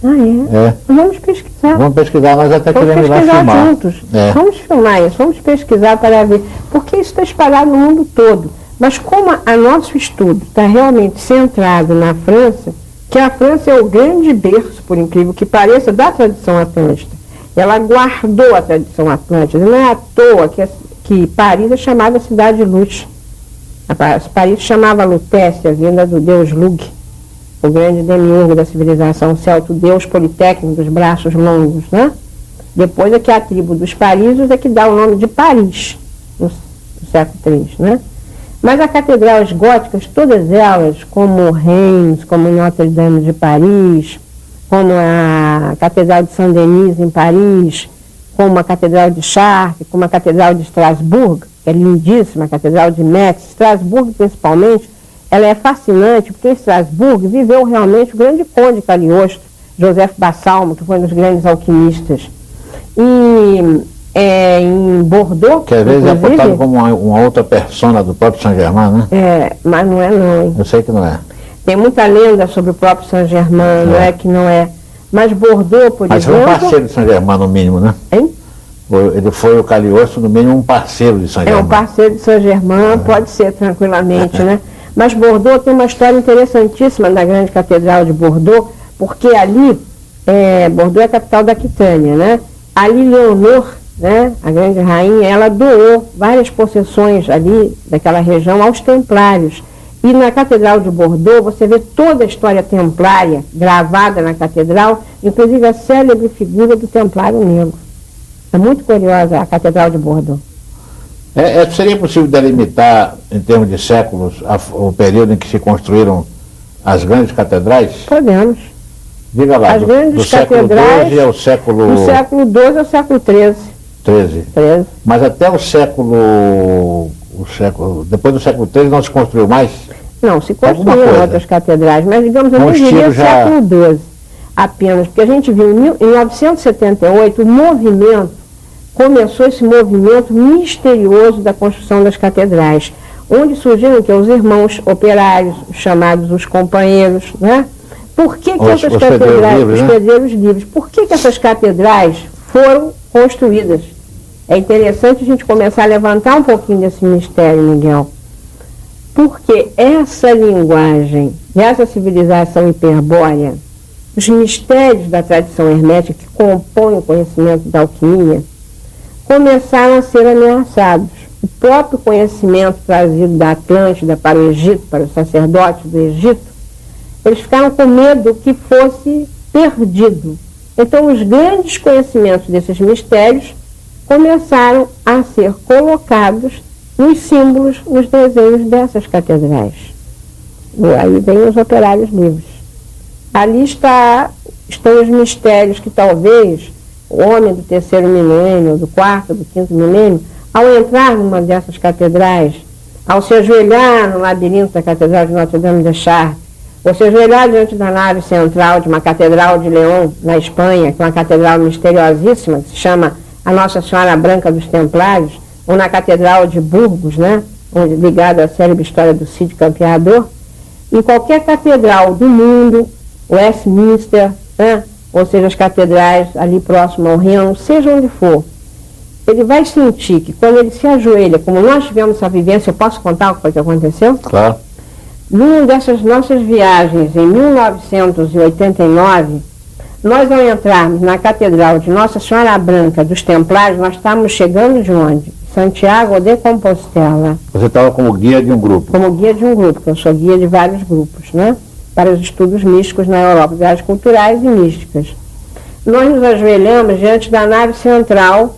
Ah, é? Vamos pesquisar. Vamos pesquisar, nós até queremos ir lá filmar. Vamos pesquisar juntos. Vamos filmar isso, vamos pesquisar para ver. Porque isso está espalhado no mundo todo. Mas como a nosso estudo está realmente centrado na França, que a França é o grande berço, por incrível que pareça, da tradição atlântida. Ela guardou a tradição atlântida. Não é à toa que Paris é chamada Cidade de Luz. Paris chamava Lutécia, vinda do deus Lug, o grande demiurgo da civilização celta, o deus politécnico dos braços longos, né? Depois é que a tribo dos Parísios é que dá o nome de Paris, no século III, né? Mas as catedrais góticas, todas elas, como Reims, como Notre-Dame de Paris, como a Catedral de Saint-Denis em Paris, como a Catedral de Chartres, como a Catedral de Estrasburgo, que é lindíssima, a Catedral de Metz, Estrasburgo principalmente, ela é fascinante, porque em Estrasburgo viveu realmente o grande conde Cagliostro, Joseph Bassalmo, que foi um dos grandes alquimistas. E em Bordeaux, que às vezes é apontado como uma outra persona do próprio Saint-Germain, né? Mas não é não, hein? Eu sei que não é. Tem muita lenda sobre o próprio Saint-Germain, não é que não é. Mas Bordeaux, por exemplo... Mas foi um parceiro de Saint-Germain, no mínimo, né? Hein? Ele foi, o Cagliostro, no mínimo, um parceiro de Saint-Germain. Um parceiro de Saint-Germain, pode ser tranquilamente, né? Mas Bordeaux tem uma história interessantíssima da grande catedral de Bordeaux, porque ali, Bordeaux é a capital da Aquitânia, né? Ali Leonor, né, a grande rainha, ela doou várias possessões ali daquela região aos templários. E na Catedral de Bordeaux você vê toda a história templária gravada na catedral, inclusive a célebre figura do templário negro. É muito curiosa a Catedral de Bordeaux. Seria possível delimitar, em termos de séculos, o período em que se construíram as grandes catedrais? Podemos. Diga lá, as grandes do século XII ao século... Do século XII ao século XIII. Mas até o século... Depois do século XIII não se construiu mais? Não, se construíram outras catedrais, mas digamos, eu não diria século XII apenas, porque a gente viu em 1978 o movimento, começou esse movimento misterioso da construção das catedrais, onde surgiram os irmãos operários, chamados os companheiros, né? Por que essas catedrais, os pedreiros livres, por que essas catedrais foram construídas? É interessante a gente começar a levantar um pouquinho desse mistério, Miguel. Porque essa linguagem, essa civilização hiperbórea, os mistérios da tradição hermética que compõem o conhecimento da alquimia, começaram a ser ameaçados. O próprio conhecimento trazido da Atlântida para o Egito, para os sacerdotes do Egito, eles ficaram com medo que fosse perdido. Então, os grandes conhecimentos desses mistérios começaram a ser colocados nos símbolos, nos desenhos dessas catedrais. E aí vem os operários livres. Ali estão os mistérios que talvez o homem do terceiro milênio, do quarto, do quinto milênio, ao entrar numa dessas catedrais, ao se ajoelhar no labirinto da Catedral de Notre-Dame de Chartres, ou se ajoelhar diante da nave central de uma Catedral de León, na Espanha, que é uma catedral misteriosíssima, que se chama a Nossa Senhora Branca dos Templários, ou na Catedral de Burgos, né, ligada à célebre história do Cid Campeador, em qualquer catedral do mundo, Westminster, né, ou seja, as catedrais ali próximo ao Reno, seja onde for, ele vai sentir que quando ele se ajoelha, como nós tivemos essa vivência, eu posso contar o que foi que aconteceu? Claro. Numa dessas nossas viagens, em 1989, nós ao entrarmos na Catedral de Nossa Senhora Branca dos Templários, nós estávamos chegando de onde? Santiago de Compostela. Você estava como guia de um grupo? Como guia de um grupo, porque eu sou guia de vários grupos, né? Para os estudos místicos na Europa, viagens culturais e místicas. Nós nos ajoelhamos diante da nave central,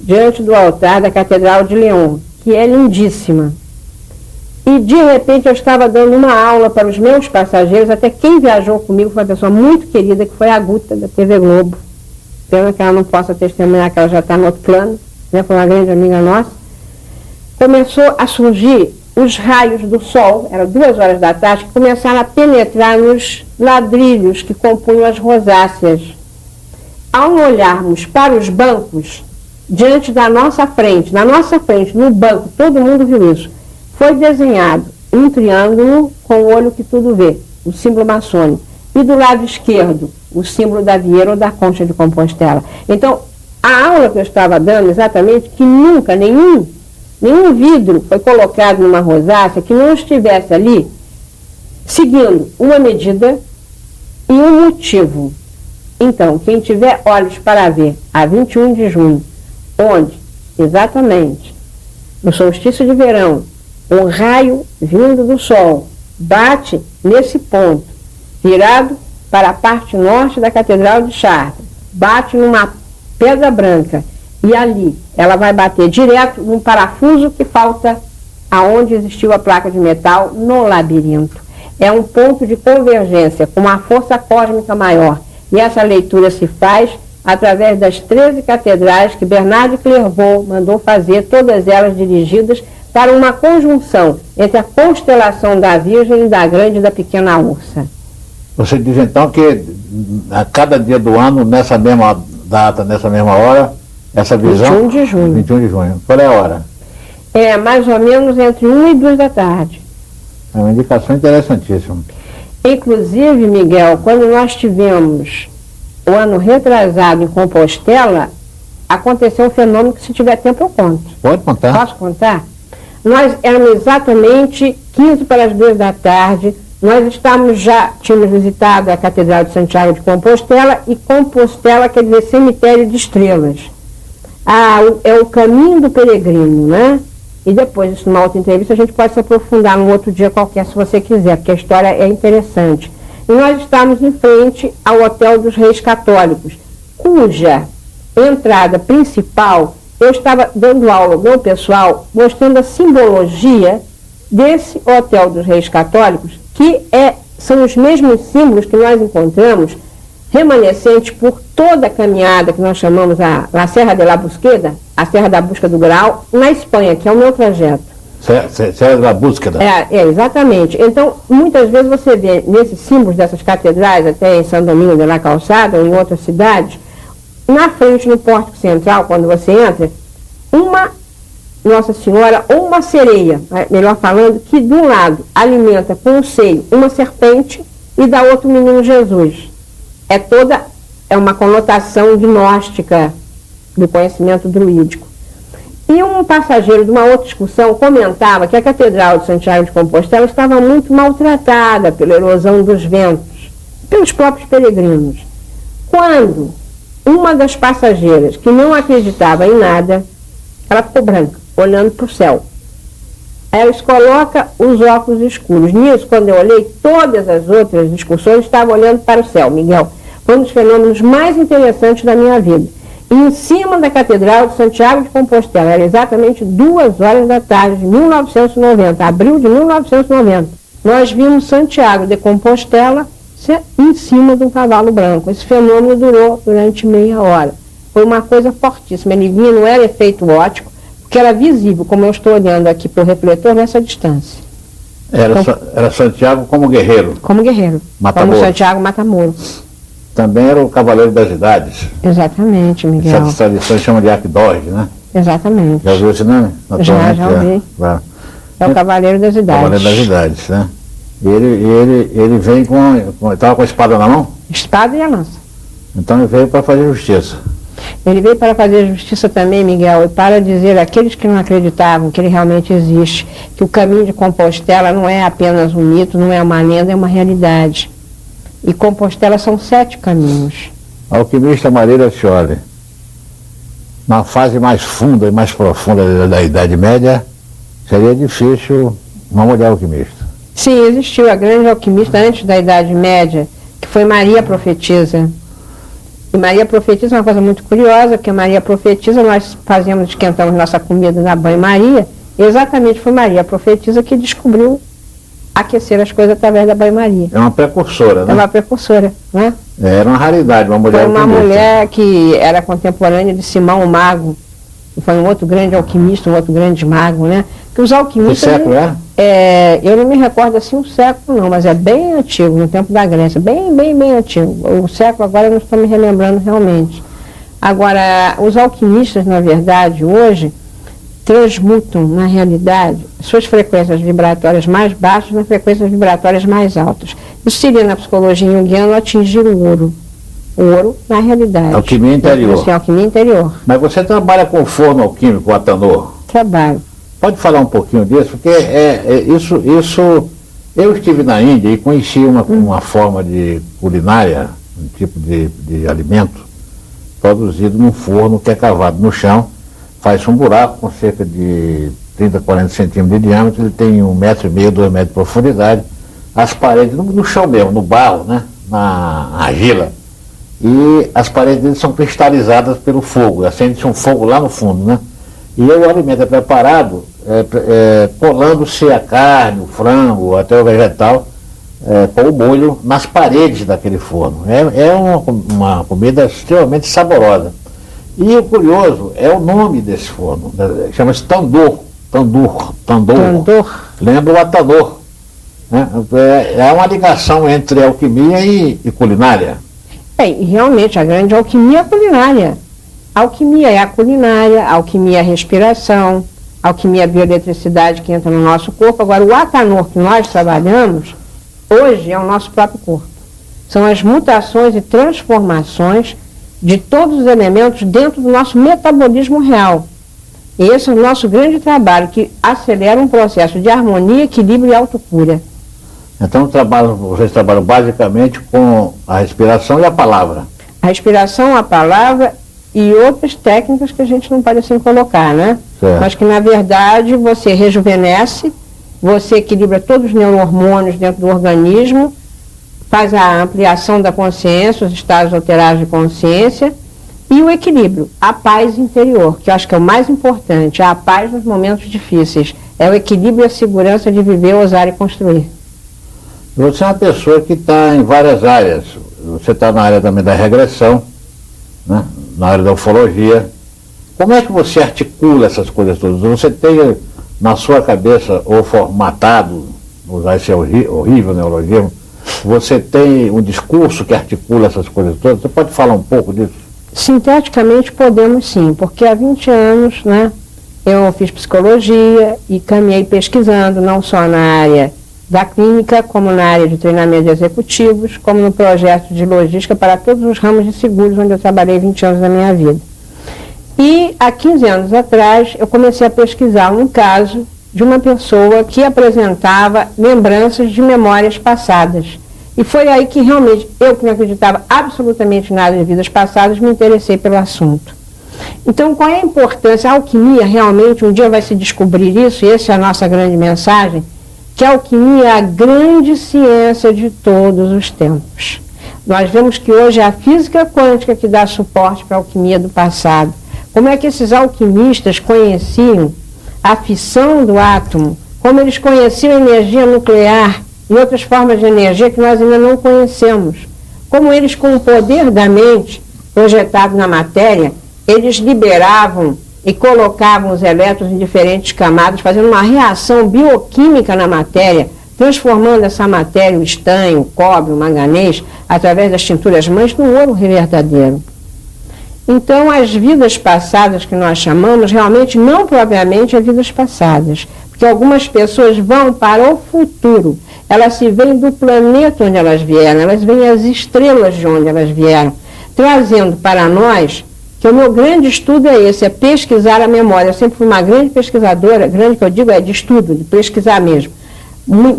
diante do altar da Catedral de León, que é lindíssima. E de repente eu estava dando uma aula para os meus passageiros, até quem viajou comigo foi uma pessoa muito querida, que foi a Guta, da TV Globo. Pena que ela não possa testemunhar, que ela já está no outro plano, né? Foi uma grande amiga nossa. Começou a surgir os raios do sol, era 2 horas da tarde, que começaram a penetrar nos ladrilhos que compunham as rosáceas. Ao olharmos para os bancos, diante da nossa frente, na nossa frente, no banco, todo mundo viu isso, foi desenhado um triângulo com o olho que tudo vê, o símbolo maçônico. E do lado esquerdo, o símbolo da Vieira ou da Concha de Compostela. Então, a aula que eu estava dando, exatamente, que nunca, nenhum vidro foi colocado numa rosácea que não estivesse ali seguindo uma medida e um motivo. Então, quem tiver olhos para ver, a 21 de junho, onde, exatamente, no solstício de verão, um raio vindo do sol bate nesse ponto, virado para a parte norte da Catedral de Chartres, bate numa pedra branca, e ali ela vai bater direto num parafuso que falta aonde existiu a placa de metal no labirinto. É um ponto de convergência com uma força cósmica maior. E essa leitura se faz através das 13 catedrais que Bernard de Clairvaux mandou fazer, todas elas dirigidas para uma conjunção entre a constelação da Virgem e da Grande e da Pequena Ursa. Você diz então que a cada dia do ano, nessa mesma data, nessa mesma hora, essa visão... 21 de junho. 21 de junho. Qual é a hora? É mais ou menos entre 1 e 2 da tarde. É uma indicação interessantíssima. Inclusive, Miguel, quando nós tivemos o ano retrasado em Compostela, aconteceu um fenômeno que, se tiver tempo, eu conto. Pode contar. Posso contar? Nós éramos exatamente 15 para as 2 da tarde, nós tínhamos visitado a Catedral de Santiago de Compostela, e Compostela quer dizer cemitério de estrelas. É o caminho do peregrino, né? E depois, isso numa outra entrevista, a gente pode se aprofundar num outro dia qualquer, se você quiser, porque a história é interessante. E nós estamos em frente ao Hotel dos Reis Católicos, cuja entrada principal, eu estava dando aula ao meu pessoal, mostrando a simbologia desse Hotel dos Reis Católicos, que são os mesmos símbolos que nós encontramos remanescentes por toda a caminhada que nós chamamos a Serra de la Busqueda, a Serra da Busca do Graal, na Espanha, que é o meu trajeto. Serra da Busqueda. Exatamente. Então, muitas vezes você vê nesses símbolos dessas catedrais, até em São Domingo de la Calçada ou em outras cidades, na frente, no pórtico central, quando você entra, uma Nossa Senhora ou uma sereia, melhor falando, que de um lado alimenta com o seio uma serpente e da outro o menino Jesus. É uma conotação gnóstica do conhecimento druídico. E um passageiro de uma outra excursão comentava que a Catedral de Santiago de Compostela estava muito maltratada pela erosão dos ventos, pelos próprios peregrinos. Quando uma das passageiras, que não acreditava em nada, ela ficou branca, olhando para o céu. Ela coloca os óculos escuros. Nisso, quando eu olhei, todas as outras excursões estavam olhando para o céu, Miguel. Foi um dos fenômenos mais interessantes da minha vida. E em cima da Catedral de Santiago de Compostela, era exatamente 2 horas da tarde de 1990, abril de 1990. Nós vimos Santiago de Compostela em cima de um cavalo branco. Esse fenômeno durou durante meia hora. Foi uma coisa fortíssima. Ele vinha, não era efeito óptico, porque era visível, como eu estou olhando aqui para o refletor, nessa distância. Era Santiago como guerreiro. Como guerreiro. Mata-Moro. Como Santiago Mata-Moro. Também era o Cavaleiro das Idades. Exatamente, Miguel. Essas tradições chamam de Arquidorge, né? Exatamente. Já ouviu esse nome? Já ouvi. É o Cavaleiro das Idades. Cavaleiro das Idades, né? E ele vem estava com a espada na mão? Espada e a lança. Então ele veio para fazer justiça. Ele veio para fazer justiça também, Miguel, e para dizer àqueles que não acreditavam que ele realmente existe, que o caminho de Compostela não é apenas um mito, não é uma lenda, é uma realidade. E Compostela são 7 caminhos. A alquimista Marília Scioli, na fase mais funda e mais profunda da Idade Média, seria difícil uma mulher alquimista. Sim, existiu a grande alquimista antes da Idade Média, que foi Maria Profetisa. E Maria Profetisa é uma coisa muito curiosa, porque Maria Profetisa, nós esquentamos nossa comida na banho-maria, e exatamente foi Maria Profetisa que descobriu aquecer as coisas através da banho-maria. É uma precursora, né? É uma precursora, né? Era uma raridade, uma mulher alquimista. Foi uma mulher que era contemporânea de Simão o Mago, que foi um outro grande alquimista, um outro grande mago, né? Que os alquimistas... Que século era? Eu não me recordo assim um século não, mas é bem antigo, no tempo da Grécia, bem antigo. O século agora eu não estou me relembrando realmente. Agora, os alquimistas, na verdade, hoje, transmutam, na realidade, suas frequências vibratórias mais baixas nas frequências vibratórias mais altas. Isso seria, na psicologia junguiana, atingir o ouro. O ouro, na realidade. Alquimia interior. Assim, alquimia interior. Mas você trabalha com forno alquímico, o Atanor? Trabalho. Pode falar um pouquinho disso? Porque isso... Eu estive na Índia e conheci uma forma de culinária, um tipo de alimento, produzido num forno que é cavado no chão, faz um buraco com cerca de 30, 40 centímetros de diâmetro, ele tem 1,5 metro, 2 metros de profundidade, as paredes, no chão mesmo, no barro, né, na argila, e as paredes dele são cristalizadas pelo fogo, acende-se um fogo lá no fundo, né, e o alimento é preparado colando-se a carne, o frango, até o vegetal, com o molho nas paredes daquele forno. É uma comida extremamente saborosa. E o curioso é o nome desse forno, chama-se tandoor. Lembra o atador. Né? É uma ligação entre alquimia e culinária. E realmente a grande alquimia é a culinária. A alquimia é a culinária, a alquimia é a respiração, a alquimia é a bioeletricidade que entra no nosso corpo. Agora, o atanor que nós trabalhamos, hoje é o nosso próprio corpo. São as mutações e transformações de todos os elementos dentro do nosso metabolismo real. E esse é o nosso grande trabalho, que acelera um processo de harmonia, equilíbrio e autocura. Então vocês trabalham basicamente com a respiração e a palavra. A respiração, a palavra e outras técnicas que a gente não pode assim colocar, né? Certo. Mas que na verdade você rejuvenesce, você equilibra todos os neurohormônios dentro do organismo, faz a ampliação da consciência, os estados alterados de consciência e o equilíbrio, a paz interior, que eu acho que é o mais importante, a paz nos momentos difíceis, é o equilíbrio e a segurança de viver, ousar e construir. Você é uma pessoa que está em várias áreas. Você está na área também da regressão, né? Na área da ufologia. Como é que você articula essas coisas todas? Você tem na sua cabeça, ou formatado, usar esse horrível neologismo, você tem um discurso que articula essas coisas todas? Você pode falar um pouco disso? Sinteticamente podemos sim, porque há 20 anos, né, eu fiz psicologia e caminhei pesquisando, não só na área da clínica, como na área de treinamento de executivos, como no projeto de logística para todos os ramos de seguros, onde eu trabalhei 20 anos da minha vida. E há 15 anos atrás, eu comecei a pesquisar um caso de uma pessoa que apresentava lembranças de memórias passadas. E foi aí que realmente, eu que não acreditava absolutamente nada de vidas passadas, me interessei pelo assunto. Então, qual é a importância? A alquimia realmente, um dia vai se descobrir isso, e essa é a nossa grande mensagem, que a alquimia é a grande ciência de todos os tempos. Nós vemos que hoje é a física quântica que dá suporte para a alquimia do passado. Como é que esses alquimistas conheciam a fissão do átomo, como eles conheciam a energia nuclear e outras formas de energia que nós ainda não conhecemos. Como eles, com o poder da mente projetado na matéria, eles liberavam e colocavam os elétrons em diferentes camadas, fazendo uma reação bioquímica na matéria, transformando essa matéria, o estanho, o cobre, o manganês, através das tinturas mães, no ouro verdadeiro. Então, as vidas passadas que nós chamamos, realmente não propriamente as vidas passadas, porque algumas pessoas vão para o futuro, elas se veem do planeta onde elas vieram, elas veem as estrelas de onde elas vieram, trazendo para nós, que o meu grande estudo é esse, é pesquisar a memória. Eu sempre fui uma grande pesquisadora, grande que eu digo é de estudo, de pesquisar mesmo,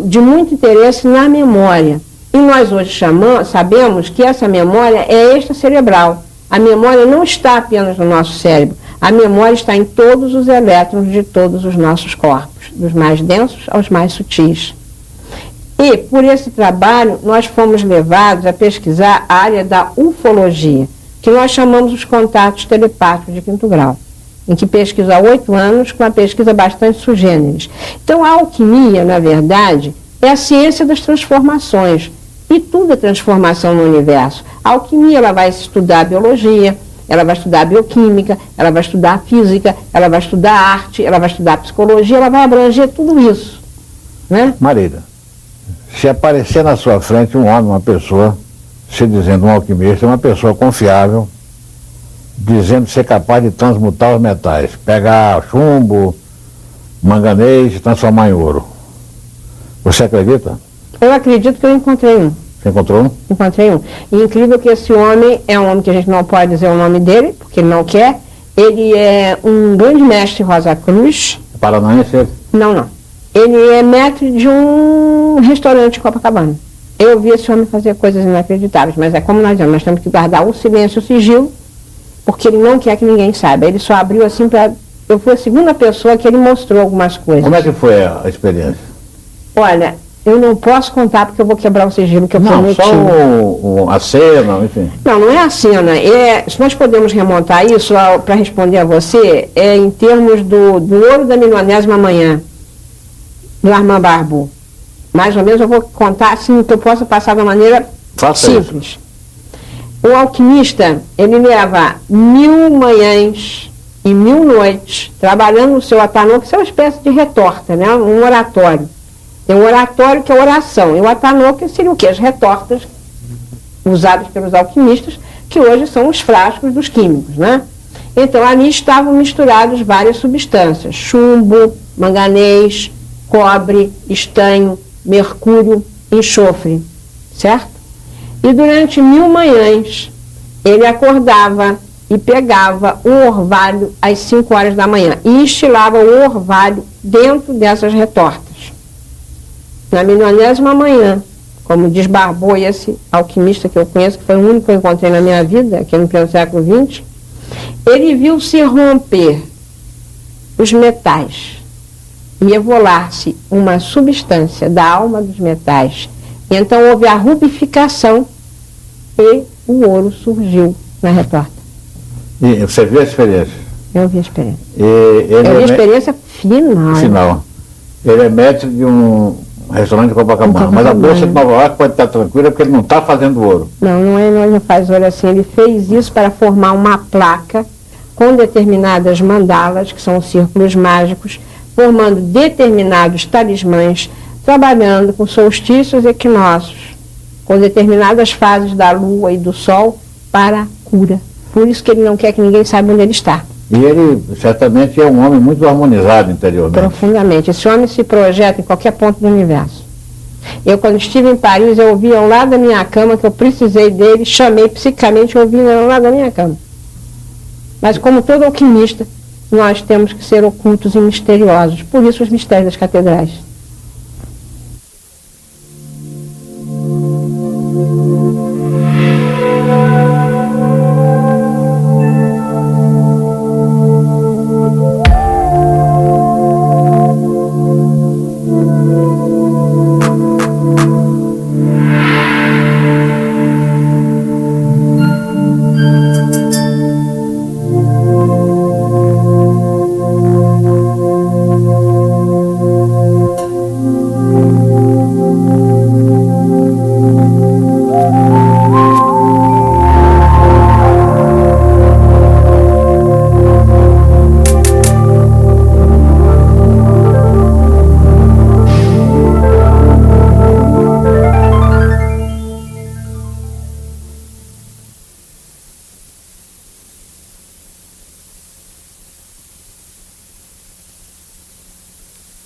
de muito interesse na memória. E nós hoje sabemos que essa memória é extracerebral. A memória não está apenas no nosso cérebro, a memória está em todos os elétrons de todos os nossos corpos, dos mais densos aos mais sutis. E, por esse trabalho, nós fomos levados a pesquisar a área da ufologia, que nós chamamos os contatos telepáticos de 5º grau, em que pesquiso há 8 anos, com uma pesquisa bastante sui generis. Então, a alquimia, na verdade, é a ciência das transformações, e tudo é transformação no universo. A alquimia, ela vai estudar a biologia, ela vai estudar a bioquímica, ela vai estudar a física, ela vai estudar a arte, ela vai estudar a psicologia, ela vai abranger tudo isso, né? Marília, se aparecer na sua frente um homem, uma pessoa, se dizendo um alquimista, uma pessoa confiável, dizendo ser capaz de transmutar os metais, pegar chumbo, manganês e transformar em ouro. Você acredita? Eu acredito que eu encontrei um. Você encontrou um? Encontrei um. E incrível que esse homem é um homem que a gente não pode dizer o nome dele, porque ele não quer. Ele é um grande mestre Rosa Cruz. É paranaense ele? Não. Ele é mestre de um restaurante em Copacabana. Eu vi esse homem fazer coisas inacreditáveis, mas é como nós dizemos, nós temos que guardar o silêncio, o sigilo, porque ele não quer que ninguém saiba. Ele só abriu assim para... Eu fui a segunda pessoa que ele mostrou algumas coisas. Como é que foi a experiência? Olha, Eu não posso contar porque eu vou quebrar o sigilo que eu prometi. Não, só a cena, enfim. Não é a cena. Se nós podemos remontar isso para responder a você, é em termos do ouro da 90ª manhã, do Armand Barbeau. Mais ou menos eu vou contar assim que eu possa passar da maneira simples. O alquimista, ele leva 1000 manhãs e 1000 noites trabalhando no seu Atanô, que é uma espécie de retorta, né? Um oratório. Tem um oratório que é oração, e o Atanô, que seria o quê? As retortas usadas pelos alquimistas, que hoje são os frascos dos químicos, né? Então, ali estavam misturadas várias substâncias, chumbo, manganês, cobre, estanho, mercúrio, enxofre, certo? E durante 1000 manhãs, ele acordava e pegava o orvalho às 5 horas da manhã e estilava o orvalho dentro dessas retortas. Na 90ª manhã, como diz Barbeau, esse alquimista que eu conheço, que foi o único que eu encontrei na minha vida, aqui no pleno século XX, ele viu se romper os metais e evolar-se uma substância da alma dos metais. E então houve a rubificação e o ouro surgiu na retorta. E você viu a experiência? Eu vi a experiência. Eu vi a experiência final. Ele é mestre de um restaurante de Copacabana, mas a Bolsa de Nova York pode estar tranquila porque ele não está fazendo ouro. Não, ele não faz ouro assim. Ele fez isso para formar uma placa com determinadas mandalas, que são círculos mágicos, formando determinados talismãs, trabalhando com solstícios e equinócios, com determinadas fases da lua e do sol para a cura. Por isso que ele não quer que ninguém saiba onde ele está. E ele certamente é um homem muito harmonizado interiormente. Profundamente. Esse homem se projeta em qualquer ponto do universo. Eu, quando estive em Paris, eu ouvi ao lado da minha cama, que eu precisei dele, chamei psicamente, ouvi ao lado da minha cama. Mas como todo alquimista, nós temos que ser ocultos e misteriosos. Por isso os mistérios das catedrais.